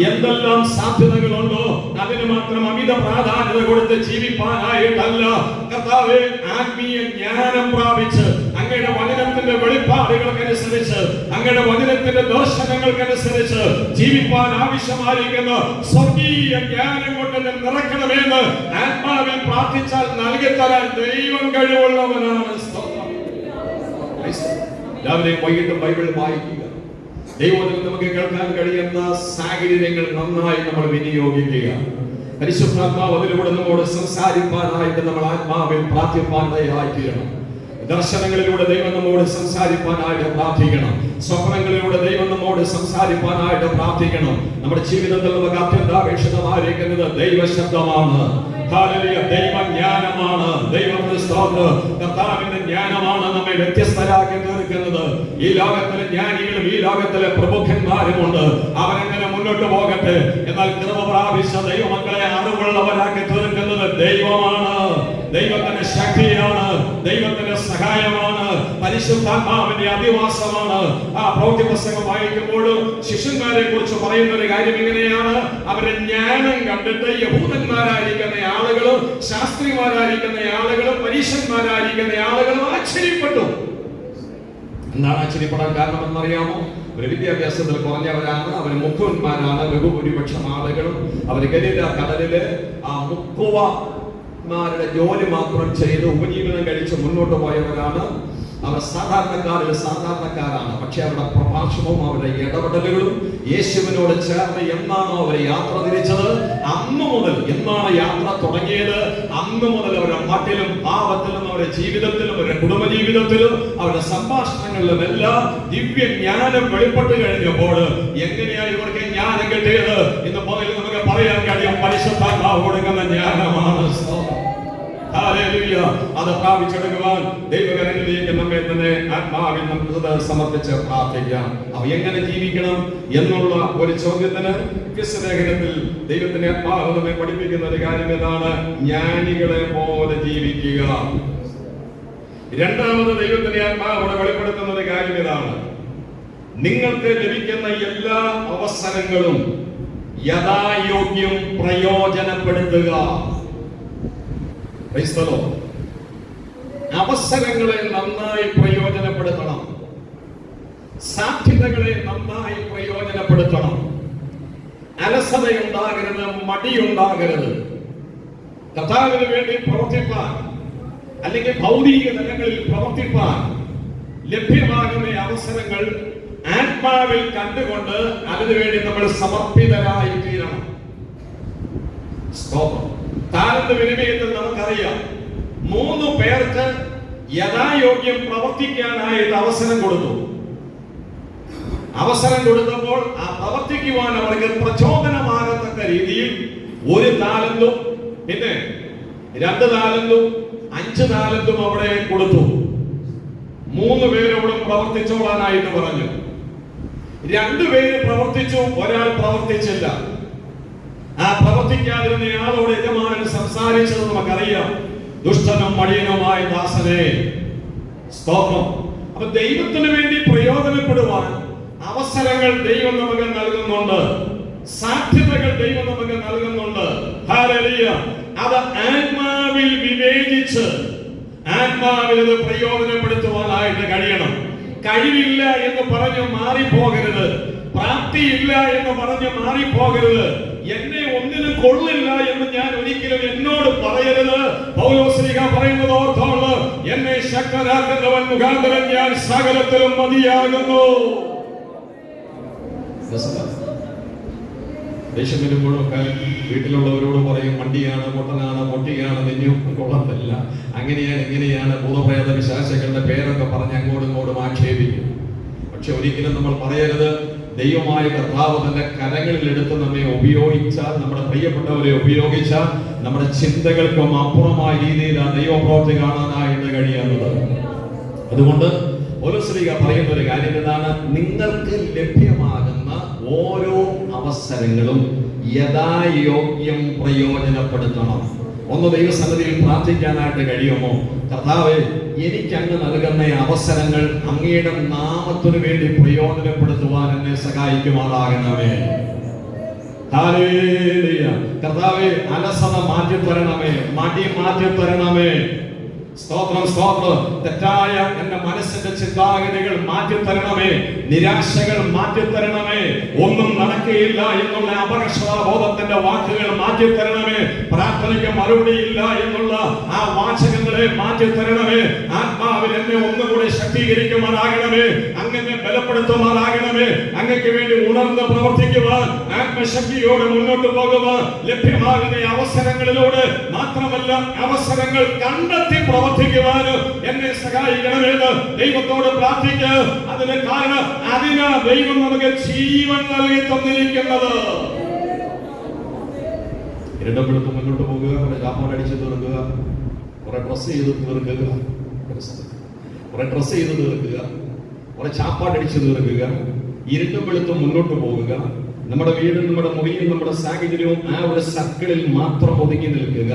എന്തെല്ലാം സാധ്യതകളുണ്ടോ അതിന് മാത്രം അമിത പ്രാധാന്യത കൊടുത്ത് ജീവിപ്പാനായിട്ടല്ല. കർത്താവേ, ആത്മീയ ജ്ഞാനം പ്രാപിച്ച് അങ്ങയുടെ വചനത്തിന്റെ വെളിപ്പാടുകൾക്കനുസരിച്ച്, അങ്ങയുടെ വചനത്തിന്റെ ദർശനങ്ങൾക്കനുസരിച്ച് ജീവിപ്പാൻ ആവശ്യമായിരിക്കുന്ന സ്വർഗീയ ജ്ഞാനം കൊണ്ട് നിറയ്ക്കണമെന്ന് ആത്മാവിൽ പ്രാർത്ഥിച്ചാൽ നൽകി തരാൻ ദൈവം കഴിവുള്ളവനാണ്. രാവിലെയും വൈകിട്ടും ബൈബിൾ വായിക്കുക. ദൈവത്തിൽ നമുക്ക് കേൾക്കാൻ കഴിയുന്ന സാഹചര്യങ്ങൾ നന്നായി നമ്മൾ വിനിയോഗിക്കുക. പരിശുദ്ധാത്മാവ് അതിലൂടെ നമ്മോട് സംസാരിപ്പാനായിട്ട് നമ്മൾ ആത്മാവിൽ പ്രാർത്ഥിപ്പാനായി തീരണം. ദർശനങ്ങളിലൂടെ ദൈവം നമ്മോട് സംസാരിപ്പാനായിട്ട് പ്രാർത്ഥിക്കണം. സ്വപ്നങ്ങളിലൂടെ ദൈവം നമ്മോട് സംസാരിപ്പാനായിട്ട് പ്രാർത്ഥിക്കണം. നമ്മുടെ ജീവിതത്തിൽ നമുക്ക് അത്യന്താപേക്ഷിതമായിരിക്കുന്നത് ദൈവശബ്ദമാണ്. ദൈവജ്ഞാനമാണ്. ദൈവത്തിന്റെ സ്തോത്രം. കർത്താവിന്റെ ജ്ഞാനമാണ് നമ്മെ വ്യത്യസ്തരാക്കി തീർക്കുന്നത്. ഈ ലോകത്തിലെ ജ്ഞാനികളും ഈ ലോകത്തിലെ പ്രമുഖന്മാരുമുണ്ട്. അവരെങ്ങനെ മുന്നോട്ട് പോകട്ടെ. എന്നാൽ കൃപ പ്രാപിച്ച ദൈവമക്കളെ അറിവുള്ളവരാക്കി തീർക്കുന്നത് ദൈവമാണ്. ദൈവത്തിന്റെ ശക്തിയാണ്, ദൈവത്തിന്റെ സഹായമാണ്, പരിശുദ്ധാത്മാവിന്റെ അധിവാസമാണ്. ആ പ്രവൃത്തി പുസ്തകം വായിക്കുമ്പോഴും ശിഷ്യന്മാരെ കുറിച്ച് പറയുന്ന ഒരു കാര്യം ഇങ്ങനെയാണ്: അവരുടെ ജ്ഞാനം കണ്ടിട്ട് യഹൂദന്മാരായിരിക്കുന്ന ആളുകളും ശാസ്ത്രിമാരായിരിക്കുന്ന ആളുകളും പരീക്ഷന്മാരായിരിക്കുന്ന ആളുകളും ആശ്ചര്യപ്പെട്ടു. എന്താണ് ആശ്ചര്യപ്പെടാൻ കാരണം എന്നറിയാമോ? ഒരു വിദ്യാഭ്യാസത്തിൽ കുറഞ്ഞവരാണ്, അവർ മുക്കുവന്മാരാണ്. ബഹുഭൂരിപക്ഷം ആളുകളും അവർ ഗലീല കടലില് ആ മുക്കുവന്മാരുടെ ജോലി മാത്രം ചെയ്ത് ഉപജീവനം കഴിച്ച് മുന്നോട്ട് പോയവരാണ്. അവർ സാധാരണക്കാരിൽ സാധാരണക്കാരാണ്. പക്ഷെ അവരുടെ പ്രഭാഷണവും അവരുടെ ഇടപെടലുകളും യേശുവിനോട് ചേർന്ന് എന്നാണോ അവർ യാത്ര തിരിച്ചത്, അന്ന് മുതൽ എന്നാണ് യാത്ര തുടങ്ങിയത്, അന്ന് മുതൽ അവരുടെ മട്ടിലും ഭാവത്തിലും അവരുടെ ജീവിതത്തിലും അവരുടെ കുടുംബജീവിതത്തിലും അവരുടെ സംഭാഷണങ്ങളിലും എല്ലാം ദിവ്യജ്ഞാനം വെളിപ്പെട്ട് കഴിഞ്ഞപ്പോൾ എങ്ങനെയാണ് ഇവർക്ക് ജ്ഞാനം കിട്ടിയത് എന്ന് നമുക്ക് പറയാൻ കഴിയും. പരിശുദ്ധാത്മാവ് കൊടുക്കുന്ന ജ്ഞാനമാണ്. അത് പ്രാപിച്ചെടുക്കുവാൻ ദൈവകരങ്ങളിലേക്ക് നമ്മെ തന്നെ ആത്മാവിൽ നമുക്ക് സമർപ്പിച്ച് പ്രാർത്ഥിക്കാം. അവ എങ്ങനെ ജീവിക്കണം എന്നുള്ള ഒരു ചോദ്യത്തിന് ലേഖനത്തിൽ ദൈവത്തിന്റെ ആത്മാവ് നമ്മെ പഠിപ്പിക്കുന്ന ഒരു കാര്യം ഏതാണ്? ജ്ഞാനികളെ പോലെ ജീവിക്കുക. രണ്ടാമത് ദൈവത്തിന്റെ ആത്മാവ് വെളിപ്പെടുത്തുന്ന ഒരു കാര്യം ഏതാണ്? നിങ്ങൾക്ക് ലഭിക്കുന്ന എല്ലാ അവസരങ്ങളും യഥായോഗ്യം പ്രയോജനപ്പെടുത്തുക. അവസരങ്ങളെ നന്നായി പ്രയോജനപ്പെടുത്തണം. സാധ്യതകളെ നന്നായി പ്രയോജനപ്പെടുത്തണം. അലസതയുണ്ടാകരുത്, മടിയുണ്ടാകരുത്. കർത്താവിന് വേണ്ടി പ്രവർത്തിപ്പാൻ അല്ലെങ്കിൽ ഭൗതിക തലങ്ങളിൽ പ്രവർത്തിപ്പാൻ ലഭ്യമാകുന്ന അവസരങ്ങൾ ആത്മാവിൽ കണ്ടുകൊണ്ട് അതിനുവേണ്ടി നമ്മൾ സമർപ്പിതരായി തീരണം. സ്തോത്രം. താരന്റെ വിനിമയത്തിൽ നമുക്കറിയാം, 3 പേർക്ക് യഥായോഗ്യം പ്രവർത്തിക്കാനായിട്ട് അവസരം കൊടുത്തു. അവസരം കൊടുത്തപ്പോൾ ആ പ്രവർത്തിക്കുവാൻ അവർക്ക് പ്രചോദനമാകത്തക്ക രീതിയിൽ 1 താലന്തും പിന്നെ 2 താലന്തും 5 താലന്തും അവിടെ കൊടുത്തു. 3 പേരോടും പ്രവർത്തിച്ചോളാനായിട്ട് പറഞ്ഞു. 2 പേര് പ്രവർത്തിച്ചു, ഒരാൾ പ്രവർത്തിച്ചില്ല. ആ പ്രവർത്തിക്കാതിരുന്ന ആളോട് യജമാനൻ സംസാരിച്ചത് നമുക്കറിയാം. ദുഷ്ടനും മടിയനുമായ ദാസനെ. സ്തോത്രം. അപ്പൊ ദൈവത്തിന് വേണ്ടി പ്രയോജനപ്പെടുവാൻ അവസരങ്ങൾ ദൈവം നമുക്ക് നൽകുന്നുണ്ട്. സാധ്യതകൾ ദൈവം നമുക്ക് നൽകുന്നുണ്ട്. ഹല്ലേലൂയ. അത് ആത്മാവിൽ വിവേചിച്ച് ആത്മാവിൽ അത് പ്രയോജനപ്പെടുത്തുവാനായിട്ട് കഴിയണം. കഴിവില്ല എന്ന് പറഞ്ഞ് മാറിപ്പോകരുത്. പ്രാപ്തിയില്ല എന്ന് പറഞ്ഞ് മാറിപ്പോകരുത്. എന്നെ ഒന്നിനും കൊള്ളില്ല എന്ന് ഞാൻ ഒരിക്കലും എന്നോട് പറയരുത്. പൗലോസ്ലീഹ പറയുന്നത് ഓർത്തോളൂ, എന്നെ ശക്തനാക്കുന്നവൻ മുഖാന്തരം ഞാൻ സകലത്തിലും മതിയാകുന്നു. ദേഷ്യം വരുമ്പോഴൊക്കെ വീട്ടിലുള്ളവരോട് പറയും, മണ്ടിയാണ്, പൊട്ടനാണ്, പൊട്ടിയാണ്, നെഞ്ഞും കൊള്ളത്തില്ല, അങ്ങനെയാണ് ഇങ്ങനെയാണ്, ഭൂതപ്രേത പിശാചുക്കളുടെ പേരൊക്കെ പറഞ്ഞ് അങ്ങോട്ടും ഇങ്ങോട്ടും ആക്ഷേപിക്കും. പക്ഷെ ഒരിക്കലും നമ്മൾ പറയരുത്, ദൈവമായ കർത്താവ് തന്റെ കരങ്ങളിൽ എടുത്ത് നമ്മെ ഉപയോഗിച്ചാൽ, നമ്മുടെ പ്രിയപ്പെട്ടവരെ ഉപയോഗിച്ചാൽ നമ്മുടെ ചിന്തകൾക്കും അപ്പുറമായ രീതിയിൽ ആ ദൈവപ്രവൃത്തി കാണാനായിട്ട് കഴിയുന്നത്. അതുകൊണ്ട് പൗലോസ് പറയുന്ന ഒരു കാര്യം എന്താണ്? നിങ്ങൾക്ക് ലഭ്യമാകുന്ന ഓരോ അവസരങ്ങളും യഥായോഗ്യം പ്രയോജനപ്പെടുത്തണം. ഒന്ന് ദൈവസന്നിധിയിൽ പ്രാർത്ഥിക്കാനായിട്ട് കഴിയുമോ? കർത്താവേ, എനിക്ക് അങ്ങ് നൽകുന്ന അവസരങ്ങൾ അങ്ങയുടെ നാമത്തിനു വേണ്ടി പ്രയോജനപ്പെടുത്തുവാൻ എന്നെ സഹായിക്കുമാറാകണമേ. ഹല്ലേലൂയ. കർത്താവേ, അലസത മാറ്റിത്തരണമേ, മടി മാറ്റിത്തരണമേ. സ്തോത്രം, സ്തോത്രം. തെറ്റായ എന്റെ മനസ്സിന്റെ ചിന്താഗതികൾ മാറ്റിത്തരണമേ, നിരാശകൾ മാറ്റിത്തരണമേ, ഒന്നും നടക്കുകയില്ല എന്നുള്ള അപകർഷതാബോധത്തിന്റെ വാക്കുകൾ മാറ്റിത്തരണമേ, പ്രാർത്ഥനയ്ക്ക് മറുപടിയില്ല എന്നുള്ള ആ വാചകങ്ങളെ മാറ്റിത്തരണമേ. ആത്മാവിൽ എന്നെ ഒന്നുകൂടി ശക്തീകരിക്കുമാറാകണമേ, അങ്ങനെ ബലപ്പെടുത്തുമാറാകണമേ. അങ്ങക്ക് വേണ്ടി ഉണർന്ന് പ്രവർത്തിക്കുവാൻ, ആത്മശക്തിയോടെ മുന്നോട്ട് പോകുവാൻ ലഭ്യമാകുന്ന അവസരങ്ങളിലൂടെ മാത്രമല്ല, അവസരങ്ങൾ കണ്ടെത്തി പ്രവർത്തിക്കുവാനും എന്നെ സഹായിക്കണമെന്ന് ദൈവത്തോട് പ്രാർത്ഥിക്കുക. അതിന് കാരണം അതിനാ ദൈവം നമുക്ക് ജീവൻ നൽകി തന്നിരിക്കുന്നത്. ഇരട്ടപ്പെടുത്ത് മുന്നോട്ട് പോകുക, കുറെ ചാപ്പാട് അടിച്ചു തീർക്കുക, കുറെ ഡ്രസ് ചെയ്ത് തീർക്കുക, കുറെ ഡ്രസ് ചെയ്ത് തീർക്കുക, കുറെ ചാപ്പാട് അടിച്ചു തീർക്കുക, ഇരുട്ടും വെളുത്തും മുന്നോട്ട് പോകുക. നമ്മുടെ വീടും നമ്മുടെ മുറിയും നമ്മുടെ സാഹചര്യവും ആ ഒരു സർക്കിളിൽ മാത്രം ഒതുങ്ങി നിൽക്കുക.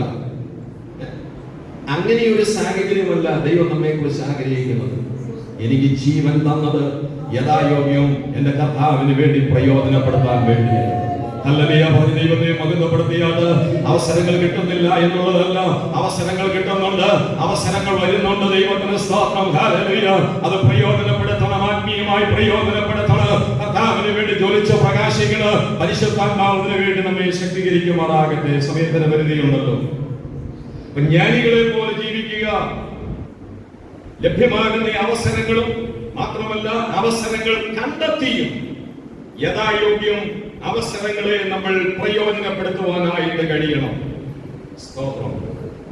അങ്ങനെ ഒരു സാഹചര്യമല്ല ദൈവം നമ്മെ കുറിച്ച് ആഗ്രഹിക്കുന്നത്. എനിക്ക് ജീവൻ തന്നത് യഥായോഗ്യം എന്റെ കർത്താവിന് വേണ്ടി പ്രയോജനപ്പെടുത്താൻ വേണ്ടി. ഹല്ലേലൂയ. ദൈവത്തെ മഹത്വപ്പെടുത്തിയാൽ അവസരങ്ങൾ കിട്ടുന്നില്ല എന്നുള്ളതല്ല, അവസരങ്ങൾ കിട്ടുന്നുണ്ട്, അവസരങ്ങൾ വരുന്നുണ്ട്. ദൈവത്തിന് സ്തോത്രം. ഹല്ലേലൂയ. അത് പ്രയോജനപ്പെടുത്തണം, ആത്മീയമായി പ്രയോജനപ്പെടുത്തണം. കർത്താവിന് വേണ്ടി ജ്വലിച്ച് പ്രകാശിക്കണം. പരിശുദ്ധാത്മാവിന് വേണ്ടി നമ്മെ ശക്തീകരിക്കുമാറാകട്ടെ. സമയത്തിന് പരിധിയുണ്ടല്ലോ. ജ്ഞാനികളെ പോലെ ജീവിക്കുക. ലഭ്യമാകുന്ന അവസരങ്ങളും മാത്രമല്ല, അവസരങ്ങൾ കണ്ടെത്തിയും യഥായോഗ്യം അവസരങ്ങളെ നമ്മൾ പ്രയോജനപ്പെടുത്തുവാനായിട്ട് കഴിയണം. സ്തോത്രം.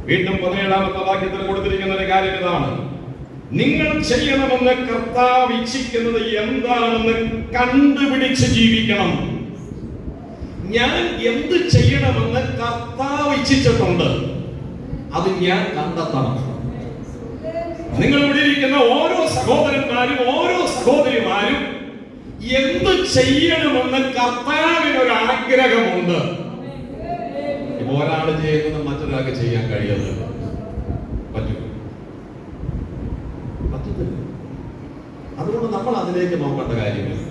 വീണ്ടും 17-ാമത്തെ വാക്യത്തിൽ കൊടുത്തിരിക്കുന്ന ഒരു കാര്യം ഇതാണ്: നിങ്ങൾ ചെയ്യണമെന്ന് കർത്താവ് ഇച്ഛിക്കുന്നത് എന്താണെന്ന് കണ്ടുപിടിച്ച് ജീവിക്കണം. ഞാൻ എന്ത് ചെയ്യണമെന്ന് കർത്താവ് ഇച്ഛിച്ചിട്ടുണ്ട്, അത് ഞാൻ കണ്ടെത്തണം. നിങ്ങൾ ഇവിടെ ഇരിക്കുന്ന ഓരോ സഹോദരന്മാരും ഓരോ സഹോദരിമാരും എന്ത് ചെയ്യണമെന്ന് കർത്താവിനൊരു ആഗ്രഹമുണ്ട്. ഇപ്പൊ ഒരാൾ ചെയ്യുന്നത് മറ്റൊരാൾക്ക് ചെയ്യാൻ കഴിയുന്നില്ല, പറ്റില്ല. അതുകൊണ്ട് നമ്മൾ അതിലേക്ക് നോക്കേണ്ട കാര്യമില്ല.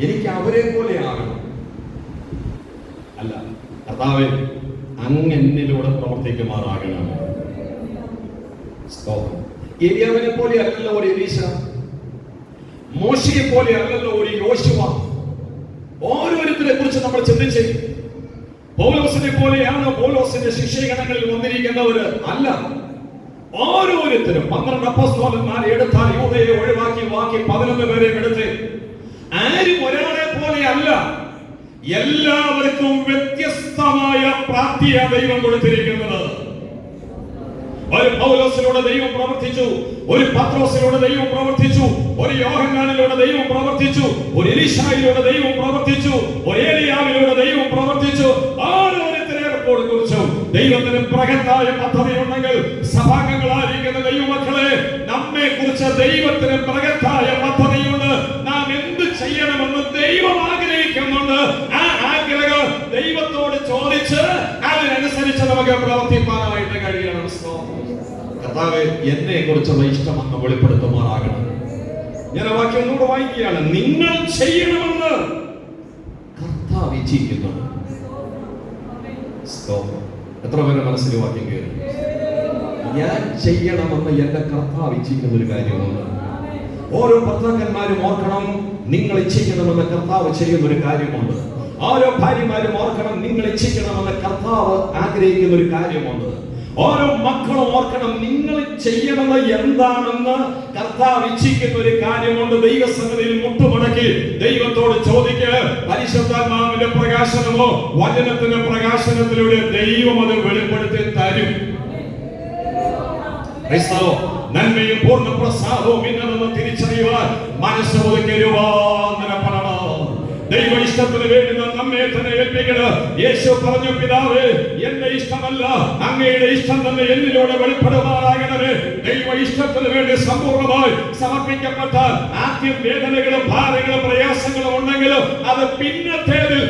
എനിക്ക് അവരെ പോലെ ആകണം, അല്ല, കർത്താവേ അങ്ങ് എന്നിലൂടെ പ്രവർത്തിക്കുമാറാകണം. ഏലിയാവിനെ പോലെ അല്ലല്ലോ ഒരു എലീശ, മോശയെ പോലെ അല്ലല്ലോ ഒരു യോശുവ. ഓരോരുത്തരെ കുറിച്ച് നമ്മൾ ചിന്തിച്ച്, പൗലോസിനെ പോലെയാണ് പൗലോസിന്റെ ശിഷ്യഗണങ്ങളിൽ വന്നിരിക്കുന്നവര് അല്ല. ഓരോരുത്തരും 12 അപ്പോസ്തലന്മാരെ എടുത്താൽ യൂദയെ ഒഴിവാക്കി ബാക്കി 11 പേരെ എടുത്ത് ആരും ഒരാളെ പോലെ അല്ല. എല്ലാവർക്കും വ്യത്യസ്തമായ പ്രാപ്തിയാണ് ദൈവം കൊടുത്തിരിക്കുന്നത്. ഒരു പൗലോസിലൂടെ ദൈവം പ്രവർത്തിച്ചു, ഒരു പത്രോസിലൂടെ ദൈവം പ്രവർത്തിച്ചു, ഒരു യോഹന്നാനിലൂടെ ദൈവം പ്രവർത്തിച്ചു, ഒരു എലീശായിലൂടെ ദൈവം പ്രവർത്തിച്ചു, ഒരു ഏലിയാവിലൂടെ ദൈവം പ്രവർത്തിച്ചു. ഓരോരുത്തരെ കുറിച്ചും ദൈവത്തിന് ബൃഹത്തായ പദ്ധതി ഉണ്ടെങ്കിൽ, സഭാംഗങ്ങളായിരിക്കുന്ന ദൈവമക്കളെ, നമ്മെ കുറിച്ച് ദൈവത്തിന് ബൃഹത്തായ പദ്ധതിയുണ്ട്. നാം എന്ത് ചെയ്യണമെന്ന് ദൈവം ആഗ്രഹിക്കുന്നുണ്ട്. ആ ആഗ്രഹം ദൈവത്തോട് ചോദിച്ച് അതിനനുസരിച്ച് നമുക്ക് പ്രവർത്തിക്കാനായിട്ട് കഴിയണം. കർത്താവേ, എന്നെ കുറിച്ചുള്ള ഇഷ്ടമെന്ന് വെളിപ്പെടുത്തുമാറാകണം. ഞാൻ ആ വാക്യം ഒന്നുകൂടെ വായിക്കുകയാണ്: നിങ്ങൾ ചെയ്യണമെന്ന് കർത്താവ് ഇച്ഛിക്കുന്നു. എത്ര പേരെ മനസ്സിൽ വാക്യം കയറി? ഞാൻ ചെയ്യണമെന്ന് എന്റെ കർത്താവ് ഇച്ഛിക്കുന്ന ഒരു കാര്യമുണ്ട്. ഓരോ ഭർത്താക്കന്മാരും ഓർക്കണം, നിങ്ങൾ ഇച്ഛിക്കണമെന്ന് കർത്താവ് ചെയ്യുന്ന ഒരു കാര്യമുണ്ട്. ഓരോ ഭാര്യമാരും ഓർക്കണം, നിങ്ങൾ ഇച്ഛിക്കണമെന്ന് കർത്താവ് ആഗ്രഹിക്കുന്ന ഒരു കാര്യമുണ്ട്. ഓരോ മക്കളും ഓർക്കണം, നിങ്ങൾ ചെയ്യണമെന്ന് എന്താണെന്ന് കർത്താവ് ഇച്ഛിക്കുന്ന ഒരു കാര്യമുണ്ട്. ദൈവസന്നിധിയിൽ മുട്ടുമടക്കി ദൈവത്തോട് ചോദിക്കുക. പരിശുദ്ധാത്മാവിന്റെ പ്രകാശനമോ വചനത്തിന്റെ പ്രകാശനത്തിലൂടെ ദൈവം അത് വെളിപ്പെടുത്തി തരും. നന്മയും പൂർണ്ണ പ്രസാദവും ഇന്നതെന്ന് തിരിച്ചറിയുവാൻ മനസ്സ് ഒതുക്കി രൂപാന്തരപ്പെടണം. ദൈവ ഇഷ്ടത്തിന് വേണ്ടി നമ്മെ തന്നെ ഏൽപ്പിക്കണം. യേശു പറഞ്ഞു, പിതാവേ, എന്റെ ഇഷ്ടമല്ല അങ്ങയുടെ ഇഷ്ടം തന്നെ എന്നിലൂടെ വെളിപ്പെടുമാറാകണമേ. ദൈവ ഇഷ്ടത്തിന് വേണ്ടി സമ്പൂർണ്ണമായി സമർപ്പിക്കപ്പെട്ടാൽ ആദ്യം വേദനകളും ഭാരങ്ങളും പ്രയാസങ്ങളും ഉണ്ടെങ്കിലും അത് പിന്നത്തേതിൽ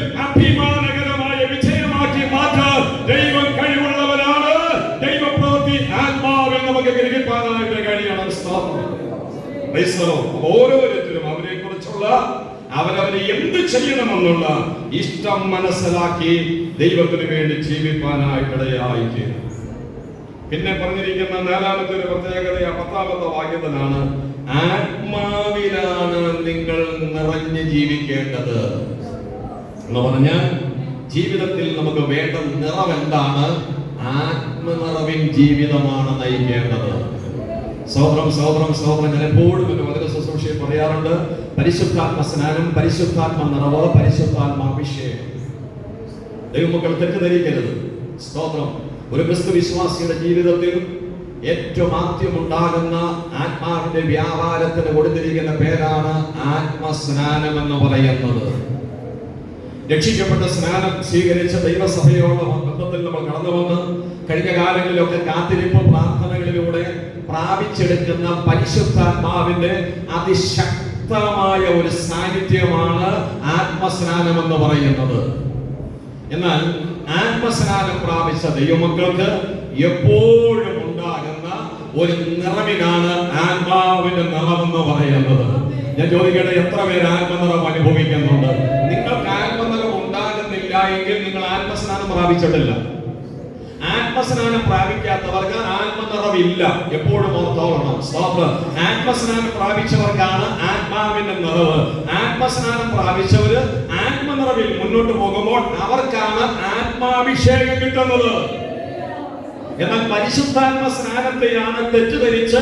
ഓരോരുത്തരും അവരെ കുറിച്ചുള്ള അവരവരെ എന്ത് ചെയ്യണമെന്നുള്ള ഇഷ്ടം മനസ്സിലാക്കി ദൈവത്തിന് വേണ്ടി ജീവിപ്പാനായിട്ടിടയായി തീരും. പിന്നെ പറഞ്ഞിരിക്കുന്ന നാലാമത്തെ ഒരു പ്രത്യേകത 10ാമത്തെ വാക്യത്തിലാണ്, ആത്മാവിലാണ് നിങ്ങൾ നിറഞ്ഞു ജീവിക്കേണ്ടത് എന്ന് പറഞ്ഞാൽ ജീവിതത്തിൽ നമുക്ക് വേണ്ട നിറം എന്താണ്? ആത്മനിറവിൻ ജീവിതമാണ് നയിക്കേണ്ടത്. സഹോദരം സഹോദരം സഹോദരൻ, ഞാൻ എപ്പോഴും എന്റെ വചന ശുശ്രൂഷയിൽ പറയാറുണ്ട്, പരിശുദ്ധാത്മ സ്നാനം, പരിശുദ്ധാത്മ നിറവ്, പരിശുദ്ധാത്മാഭിഷേകം. ദൈവമക്കൾ തെറ്റിദ്ധരിക്കരുത്. സ്തോത്രം. ഒരു ക്രിസ്തു വിശ്വാസിയുടെ ജീവിതത്തിൽ ഏറ്റവും ആദ്യം ഉണ്ടാകുന്ന ആത്മാവിന്റെ വ്യാപാരത്തിന് കൊടുത്തിരിക്കുന്ന പേരാണ് ആത്മസ്നാനം എന്ന് പറയുന്നത്. രക്ഷിക്കപ്പെട്ട സ്നാനം സ്വീകരിച്ച ദൈവസഭയോടുള്ള ബന്ധത്തിൽ നമ്മൾ കടന്നു വന്ന് കഴിഞ്ഞ കാലങ്ങളിലൊക്കെ കാത്തിരിപ്പ് പ്രാർത്ഥനകളിലൂടെ പ്രാപിച്ചെടുക്കുന്ന പരിശുദ്ധാത്മാവിന്റെ അതിശക്തമായ ഒരു സാന്നിധ്യമാണ് ആത്മസ്നാനം എന്ന് പറയുന്നത്. എന്നാൽ ആത്മസ്നാനം പ്രാപിച്ച ദൈവമക്കൾക്ക് എപ്പോഴും ഉണ്ടാകുന്ന ഒരു നിറവിനാണ് ആത്മാവിന്റെ നിറമെന്ന് പറയുന്നത്. ഞാൻ ചോദിക്കട്ടെ, എത്ര പേര് ആത്മനിറം അനുഭവിക്കുന്നുണ്ട്? നിങ്ങൾക്ക് ആത്മനിറം ഉണ്ടാകുന്നില്ല എങ്കിൽ നിങ്ങൾ ആത്മസ്നാനം പ്രാപിച്ചിട്ടില്ല. ആത്മസ്നാനം പ്രാപിക്കാത്തവർക്ക് ആത്മനിറവില്ല. എപ്പോഴും ഓർത്തോളണം. ആത്മസ്നാനം പ്രാപിച്ചവർക്കാണ് ആത്മാവിന്റെ നിറവ്. ആത്മസ്നാനം പ്രാപിച്ചവര് ആത്മനിറവിൽ മുന്നോട്ട് പോകുമ്പോൾ അവർക്കാണ് ആത്മാഭിഷേകം കിട്ടുന്നത്. എന്നാൽ പരിശുദ്ധാത്മ സ്നാനത്തെയാണ് തെറ്റിദ്ധരിച്ച്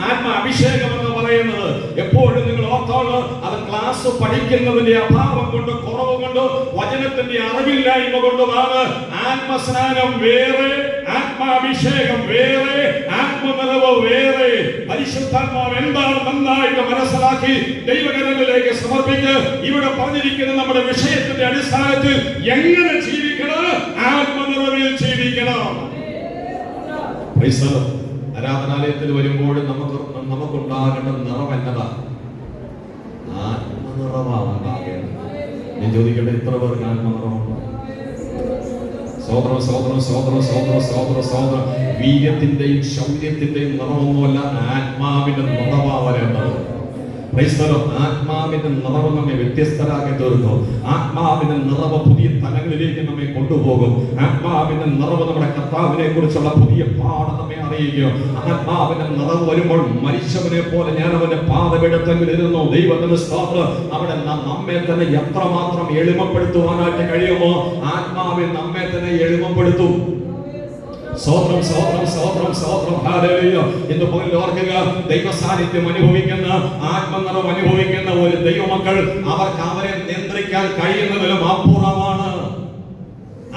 ആത്മാഭിഷേകം എന്ന് പറയുന്നത്. എപ്പോഴും നിങ്ങൾ ഓർത്തോളൂ, അത് ക്ലാസ് പഠിക്കുന്നതിന്റെ അഭാവം കൊണ്ട്, കുറവ് കൊണ്ട്, വചനത്തിന്റെ അറിവില്ലായ്മ കൊണ്ടുമാണ്. ആത്മസ്നാനം വേറെ, ആത്മാഭിഷേകം വേറെ, ആത്മനിറവ് വേറെ. പരിശുദ്ധാത്മാവ് എന്താണ് നന്നായിട്ട് മനസ്സിലാക്കി ദൈവകരങ്ങളിലേക്ക് സമർപ്പിച്ച് ഇവിടെ പറഞ്ഞിരിക്കുന്ന നമ്മുടെ വിഷയത്തിന്റെ അടിസ്ഥാനത്തിൽ എങ്ങനെ ജീവിക്കണം? ആത്മനിറവിൽ ജീവിക്കണം. ആരാധനാലയത്തിൽ വരുമ്പോൾ നമുക്കുണ്ടാകേണ്ട നിറം എന്നതാണ്? ആത്മനിറവാണ് ഉണ്ടാകേണ്ടത്. ഞാൻ ചോദിക്കട്ടെ, എത്ര പേർക്ക് ആത്മനിറവുണ്ട്? സഹോദരം സഹോദരം സഹോദരം സഹോദരം സഹോദരം സഹോദരം, വീര്യത്തിന്റെയും ശൗര്യത്തിന്റെയും നിറമൊന്നുമല്ല, ആത്മാവിന്റെ നിറവാ വരേണ്ടത്. ആത്മാവിന്റെ നിറവ് നമ്മെ വ്യത്യസ്തരാക്കി തീർക്കും. ആത്മാവിന്റെ നിറവ് പുതിയ തലങ്ങളിലേക്ക് നമ്മെ കൊണ്ടുപോകും. ആത്മാവിന്റെ നിറവ് നമ്മുടെ കർത്താവിനെ കുറിച്ചുള്ള പുതിയ പാഠം നമ്മെ അറിയിക്കും. ആത്മാവിന്റെ നിറവ് വരുമ്പോൾ മരിച്ചവനെ പോലെ ഞാൻ അവന്റെ പാദപീഠത്തിലിരുന്നു. ദൈവത്തിന് സ്തോത്രം. അവിടെ നമ്മെ തന്നെ എത്രമാത്രം എളിമപ്പെടുത്തുവാനായിട്ട് കഴിയുമോ ആത്മാവിൽ നമ്മെ തന്നെ എളിമപ്പെടുത്തും. സ്തോത്രം സ്തോത്രം സ്തോത്രം സ്തോത്രം. ഹല്ലേലൂയ. എന്ന് പോലും ഓർക്കുക, ദൈവ സാന്നിധ്യം അനുഭവിക്കുന്ന, ആത്മനിറവ് അനുഭവിക്കുന്ന ഒരു ദൈവമക്കൾ അവർക്ക് അവരെ നിയന്ത്രിക്കാൻ കഴിയുന്നതിലും അപ്പുറമാണ്.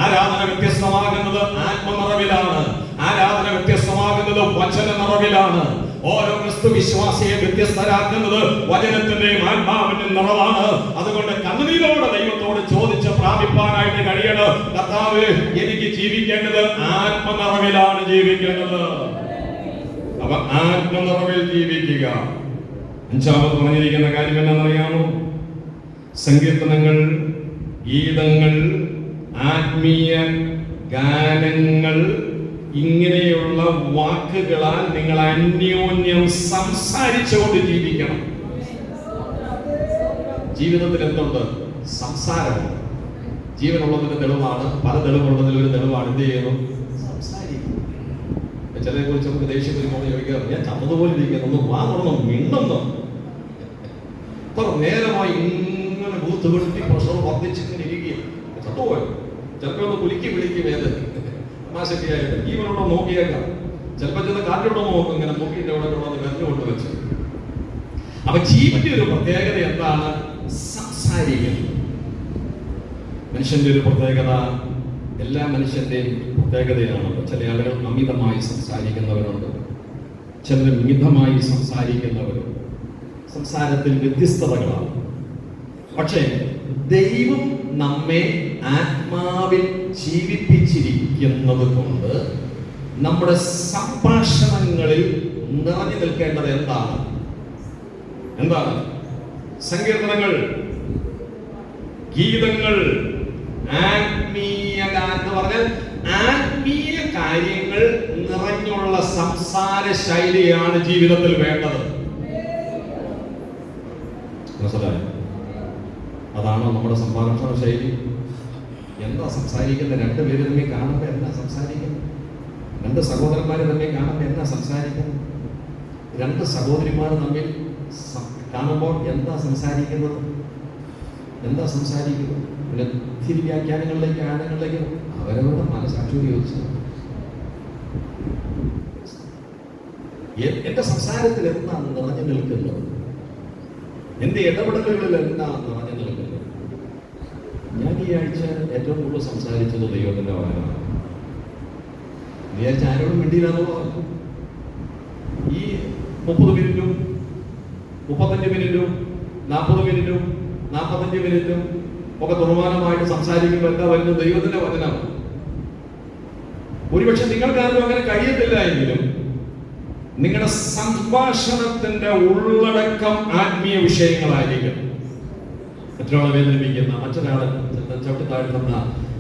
ആരാധന വ്യത്യസ്തമാകുന്നത് ആത്മനിറവിലാണ്. ആരാധന വ്യത്യസ്തമാകുന്നത് വചന നിറവിലാണ്. ഓരോ ക്രിസ്തു വിശ്വാസിയെ വ്യത്യസ്തരാക്കുന്നത് വചനത്തിന്റെയും ആത്മാവിന്റെ നിറവാണ്. അതുകൊണ്ട് കണ്ണുനീരോടെ ദൈവത്തോട് ചോദിച്ച് പ്രാപിപ്പാനായിട്ട് കഴിയണം. കർത്താവേ, എനിക്ക് ജീവിക്കേണ്ടത് ആത്മനിറവിലാണ് ജീവിക്കേണ്ടത്. അപ്പൊ ആത്മനിറവിൽ ജീവിക്കുക. 5ാമത് പറഞ്ഞിരിക്കുന്ന കാര്യം എന്താണെന്നറിയാമോ? സങ്കീർത്തനങ്ങൾ, ഗീതങ്ങൾ, ആത്മീയ ഗാനങ്ങൾ, ഇങ്ങനെയുള്ള വാക്കുകളാൽ നിങ്ങൾ അന്യോന്യം സംസാരിച്ചുകൊണ്ട് ജീവിക്കണം. ജീവിതത്തിൽ എന്തുണ്ട്? സംസാരമുണ്ട്. ജീവനുള്ളതിന്റെ തെളിവാണ്, പല തെളിവുള്ളതിൽ ഒരു തെളിവാണ് എന്ത് ചെയ്യുന്നു? സംസാരിക്കുന്നു. ചിലരെ കുറിച്ച് നമുക്ക് ദേഷ്യം വരുമ്പോൾ ചോദിക്കാറ്, ഞാൻ ചന്നതുപോലെ ഇരിക്കുന്നു, ഒന്ന് വാ തുറന്നു മിണ്ടുന്നു. ഇത്ര നേരമായി ഇങ്ങനെ ബൂത്ത് കൊടുത്തി പ്രഷർ വർദ്ധിച്ചിങ്ങനെ ഇരിക്കുക. ചത്തുപോയോ? ചിലപ്പോൾ ഒന്ന് കുലുക്കി വിളിക്ക് വേദന മാശക്തിയായിട്ട് ജീവനുണ്ടോ നോക്കിയേക്കാം. ചിലപ്പോൾ ചെന്ന് കാറ്റുണ്ടോ നോക്കും, ഇങ്ങനെ നോക്കിയിട്ട് അവിടെ കൊണ്ടുവന്ന് കരഞ്ഞു കൊണ്ട് വെച്ച്. അപ്പൊ ജീവന്റെ ഒരു പ്രത്യേകത എന്താണ്? സംസാരിക്കുന്നത്. മനുഷ്യന്റെ ഒരു പ്രത്യേകത എല്ലാ മനുഷ്യന്റെയും പ്രത്യേകതയാണ്. ചില ആളുകൾ അമിതമായി സംസാരിക്കുന്നവരുണ്ട്, ചിലർ മിതമായി സംസാരിക്കുന്നവരുണ്ട്. സംസാരത്തിൽ വ്യത്യസ്തതകളാണ്. പക്ഷേ ദൈവം നമ്മെ ആത്മാവിൽ ജീവിപ്പിച്ചിരിക്കുന്നത് കൊണ്ട് നമ്മുടെ സംഭാഷണങ്ങളിൽ നിറഞ്ഞു നിൽക്കേണ്ടത് എന്താണ്? സങ്കീർത്തനങ്ങൾ, ഗീതങ്ങൾ, ആത്മീയ എന്ന് പറഞ്ഞാൽ ആത്മീയ കാര്യങ്ങൾ നിറഞ്ഞുള്ള സംസാര ശൈലിയാണ് ജീവിതത്തിൽ വേണ്ടത്. മനസ്സിലായി? അതാണോ നമ്മുടെ സംഭാഷണ ശൈലി? എന്താ സംസാരിക്കുന്നത്? രണ്ടുപേര് തമ്മിൽ കാണുമ്പോൾ എന്നാ സംസാരിക്കുന്നത്? രണ്ട് സഹോദരന്മാർ തമ്മിൽ കാണുമ്പോൾ എന്നാ സംസാരിക്കുന്നത്? രണ്ട് സഹോദരിമാർ തമ്മിൽ കാണുമ്പോൾ എന്താ സംസാരിക്കുന്നത്? പിന്നെ ഒത്തിരി വ്യാഖ്യാനങ്ങളിലേക്ക് ആഴങ്ങളിലേക്ക് അവരവരുടെ മനസാക്ഷിയോട് ചോദിച്ചു. എന്റെ സംസാരത്തിൽ എന്താ നിറഞ്ഞു നിൽക്കുന്നത്? എന്റെ ഇടപെടലുകളിൽ എന്താ നിറഞ്ഞു നിൽക്കുന്നത്? ഞാൻ ഈ ആഴ്ച ഏറ്റവും കൂടുതൽ സംസാരിച്ചത് ദൈവത്തിന്റെ വചനമാണ്. ഈ ആഴ്ച ആരോടും മിണ്ടിയില്ലാന്നുള്ളതല്ല. ഈ 30 മിനിറ്റും 35 മിനിറ്റും 40 മിനിറ്റും 45 മിനിറ്റും ഒക്കെ തുറമാനമായിട്ട് സംസാരിക്കുമ്പോൾ എന്താ വരുന്നത്? ദൈവത്തിന്റെ വചനമാണ്. ഒരുപക്ഷെ നിങ്ങൾക്കാരും അങ്ങനെ കഴിയത്തില്ല എങ്കിലും നിങ്ങളുടെ സംഭാഷണത്തിന്റെ ഉള്ളടക്കം ആത്മീയ വിഷയങ്ങളായിരിക്കും. മറ്റൊരാളെ വേദനിപ്പിക്കുന്ന, മറ്റൊരാളെ ചവിട്ടിത്താഴ്ത്തുന്ന,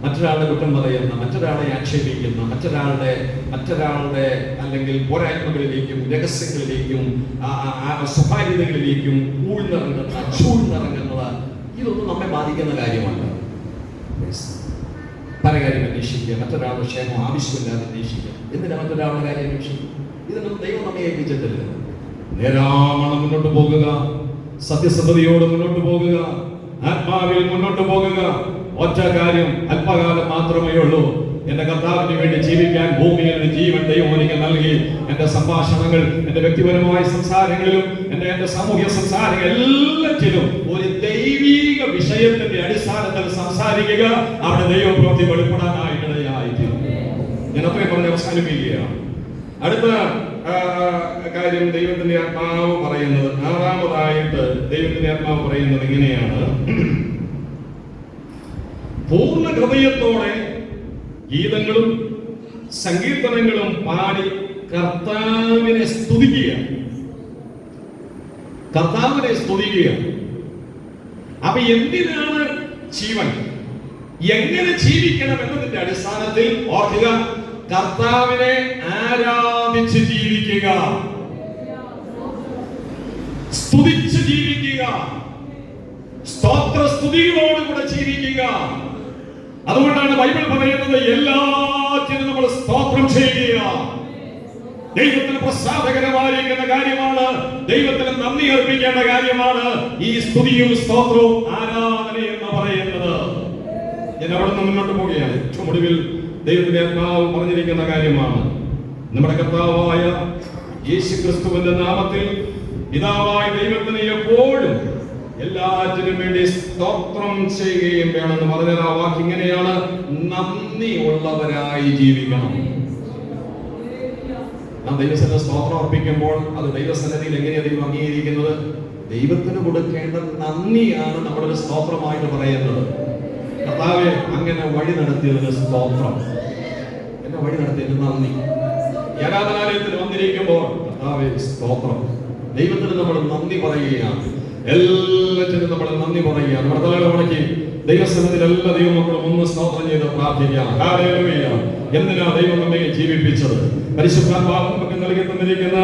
മറ്റൊരാളുടെ കുറ്റം പറയുന്ന, മറ്റൊരാളെ ആക്ഷേപിക്കുന്ന, മറ്റൊരാളുടെ അല്ലെങ്കിൽ പോരായ്മകളിലേക്കും രഹസ്യങ്ങളിലേക്കും സ്വകാര്യതകളിലേക്കും ചൂഴ്ന്നിറങ്ങുന്നത് ഇതൊന്നും നമ്മെ ബാധിക്കുന്ന കാര്യമല്ല. പല കാര്യം അന്വേഷിക്കുക, മറ്റൊരാളുടെ ക്ഷേമം ആവശ്യമില്ലാതെ അന്വേഷിക്കുക. എന്തിനാ മറ്റൊരാളുടെ കാര്യം അന്വേഷിക്കുക? ഇതൊന്നും ദൈവം നമ്മെ ഏൽപ്പിച്ചിട്ടില്ല. നേരാവണ്ണം മുന്നോട്ട് പോകുക, സത്യസന്ധതയോട് മുന്നോട്ട് പോകുക, ആത്മാവിൽ മുന്നോട്ട് പോകുക. ഒറ്റ കാര്യം, അല്പകാലം മാത്രമേ ഉള്ളൂ. എന്റെ കർത്താവിന് വേണ്ടി ജീവിക്കാൻ ഭൂമിയിൽ ഒരു ജീവൻ ദൈവം എനിക്ക് നൽകി. എന്റെ സംഭാഷണങ്ങൾ, എന്റെ വ്യക്തിപരമായ സംസാരങ്ങളിലും എന്റെ സാമൂഹ്യ സംസാരങ്ങൾ എല്ലാറ്റിലും ഒരു ദൈവീക വിഷയത്തിന്റെ അടിസ്ഥാനത്തിൽ സംസാരിക്കുക. അവിടെ ദൈവപ്രവൃത്തി വെളിപ്പെടാനായിട്ടിടയായിത്തീരും. ഞാൻ അത്രയും പറഞ്ഞ് അവസാനിപ്പിക്കുകയാണ്. അടുത്ത കാര്യം ദൈവത്തിന്റെ ആത്മാവ് പറയുന്നത്, ആറാമതായിട്ട് ദൈവത്തിന്റെ ആത്മാവ് പറയുന്നത് ഇങ്ങനെയാണ്: പൂർണ്ണ ഹൃദയത്തോടെ ഗീതങ്ങളും സങ്കീർത്തനങ്ങളും പാടി കർത്താവിനെ സ്തുതിക്കുക. അപ്പൊ എന്തിനാണ് ജീവൻ? എങ്ങനെ ജീവിക്കണം എന്നതിന്റെ അടിസ്ഥാനത്തിൽ ഓർക്കുക, കർത്താവിനെ ആരാധിച്ച് ജീവിക്കുക, സ്തുതിച്ച് ജീവിക്കുക, സ്തോത്രസ്തുതികളോടുകൂടെ ജീവിക്കുക. അതുകൊണ്ടാണ് ബൈബിൾ പറയുന്നത് എല്ലാറ്റിനും നമ്മൾ സ്തോത്രം ചെയ്യുക. ദൈവത്തിന് പ്രസാദകരമായിരിക്കുന്ന കാര്യമാണ്, ദൈവത്തിന് നന്ദി അർപ്പിക്കേണ്ട കാര്യമാണ് ഈ സ്തുതിയും സ്തോത്രവും ആരാധനയും എന്ന് പറയുന്നത്. ഞാൻ അവിടെ നിന്ന് മുന്നോട്ട് പോവുകയാണ്. ഏറ്റവും ഒടുവിൽ ദൈവത്തിന്റെ ആത്മാവ് പറഞ്ഞിരിക്കുന്ന കാര്യമാണ്, നമ്മുടെ കർത്താവായ യേശുക്രിസ്തുവിന്റെ നാമത്തിൽ പിതാവായ ദൈവത്തിന് എപ്പോഴും എല്ലാറ്റിനും വേണ്ടി സ്തോത്രം ചെയ്യുകയും വേണമെന്ന് പറഞ്ഞാൽ ആ വാക്ക് ഇങ്ങനെയാണ്: നന്ദി ഉള്ളവരായി ജീവിക്കണം. നാം ദൈവസന്നിധിയിൽ സ്തോത്രം അർപ്പിക്കുമ്പോൾ അത് ദൈവസന്നിധിയിൽ എങ്ങനെയാണ് ദൈവം അംഗീകരിക്കുന്നത്? ദൈവത്തിന് കൊടുക്കേണ്ട നന്ദിയാണ് നമ്മളൊരു സ്തോത്രമായിട്ട് പറയുന്നത്. കർത്താവേ, അങ്ങനെ വഴി നടത്തിയതിന് സ്തോത്രം, എന്നെ വഴി നടത്തിയതിന് നന്ദി. ആരാധനാലയത്തിൽ വന്നിരിക്കുമ്പോൾ കർത്താവേ സ്തോത്രം. ദൈവത്തിന് നമ്മൾ നന്ദി പറയുകയാണ്. എല്ലാറ്റിനും നമ്മൾ നന്ദി പറയുകയാണ്. നമ്മുടെ തലകളെ മടക്കി ദൈവസന്നിധിയിൽ എല്ലാ ദൈവമക്കളും ഒന്ന് സ്തോത്രം ചെയ്ത് പ്രാർത്ഥിക്കാം. ഹല്ലേലൂയ. എന്തിനാ ദൈവം നമ്മെ ജീവിപ്പിച്ചത്? പരിശുദ്ധാത്മാവ് നമുക്ക് നൽകി തന്നിരിക്കുന്ന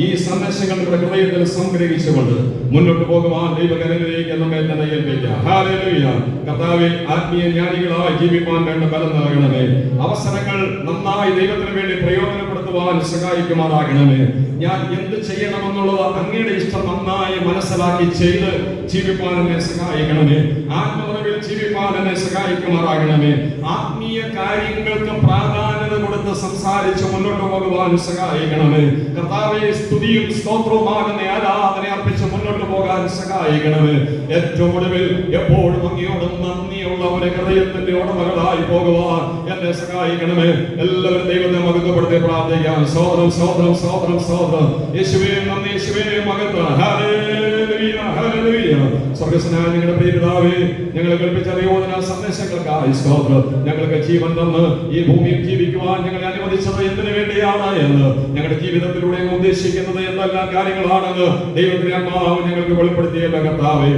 ഈ സന്ദേശങ്ങൾ നമ്മുടെ ഹൃദയത്തിൽ സംഗ്രഹിച്ചുകൊണ്ട് മുന്നോട്ട് പോകുവാൻ ദൈവകരങ്ങളിലേക്ക് നമ്മെ തന്നെ ഏൽപ്പിക്കാം. ഹല്ലേലൂയ. കർത്താവേ, ആത്മീയ ജ്ഞാനികളായി ജീവിക്കാൻ വേണ്ട ബലം നൽകണമേ. അവസരങ്ങൾ നന്നായി ദൈവത്തിന് വേണ്ടി പ്രയോജനപ്പെടുത്തുവാൻ സഹായിക്കുമാറാകണമേ. ഞാൻ എന്ത് ചെയ്യണമെന്നുള്ളത് അങ്ങയുടെ ഇഷ്ടം നന്നായി മനസ്സിലാക്കി ചെയ്ത് ജീവിപ്പാൻ എന്നെ സഹായിക്കണമേ. ആത്മനിറവിൽ ജീവിപ്പാൻ എന്നെ സഹായിക്കുമാറാകണമേ. ആത്മീയ കാര്യങ്ങൾക്ക് പ്രാധാന്യത കൊടുത്ത് സംസാരിച്ച് മുന്നോട്ട് പോകുവാൻ സഹായിക്കണമേ. കർത്താവേ, സ്തുതിയും സ്തോത്രവുമാകുന്ന ആരാധന അർപ്പിച്ച് മുന്നോട്ട് പോകാൻ സഹായിക്കണമേ. ഏറ്റവും ഒടുവിൽ എപ്പോഴും അങ്ങയോട് നന്ദിയുള്ള ഒരു ഹൃദയത്തിന്റെ ഉടമകളായി പോകുവാൻ എന്നെ സഹായിക്കണമേ. എല്ലാവരും ദൈവത്തെ മഹത്വപ്പെടുത്തി പ്രാർത്ഥിക്കാം. സ്തോത്രം, സ്തോത്രം, സ്തോത്രം, സ്തോത്രം. യേശുവേ നന്ദി, യേശുവേ മഹത്വം. Hallelujah, hallelujah. സ്വർഗ്ഗസ്ഥനായ ഞങ്ങളുടെ പ്രിയ പിതാവേ, ഞങ്ങളെ കൽപ്പിച്ച ദൈവവചന സന്ദേശങ്ങൾക്കായി സ്തോത്രം. ഞങ്ങൾക്ക് ജീവൻ തന്ന് ഈ ഭൂമിയിൽ ജീവിക്കുവാൻ ഞങ്ങളെ അനുവദിച്ചത് എന്തിനു വേണ്ടിയാണ് എന്ന്, ഞങ്ങളുടെ ജീവിതത്തിലൂടെ ഉദ്ദേശിക്കുന്നത് എന്തെല്ലാം കാര്യങ്ങളാണെന്ന് ദൈവത്തിന്റെ ആത്മാവ് ഞങ്ങൾക്ക് വെളിപ്പെടുത്തിയല്ലോ കർത്താവേ.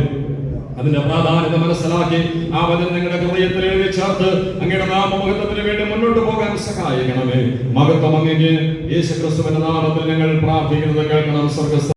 അതിന്റെ പ്രാധാന്യത മനസ്സിലാക്കി ആ വചനം നിങ്ങളുടെ ഹൃദയത്തിൽ എഴുതി ചേർത്ത് അങ്ങയുടെ നാമമഹത്വത്തിന് വേണ്ടി മുന്നോട്ട് പോകാൻ സഹായിക്കണമേ. മഹത്വം അങ്ങേക്ക് യേശുക്രിസ്തുവിന്റെ നാമത്തിൽ ഞങ്ങൾ പ്രാർത്ഥിക്കുന്നത് കേൾക്കണം. സ്വർഗ്ഗസ്ഥ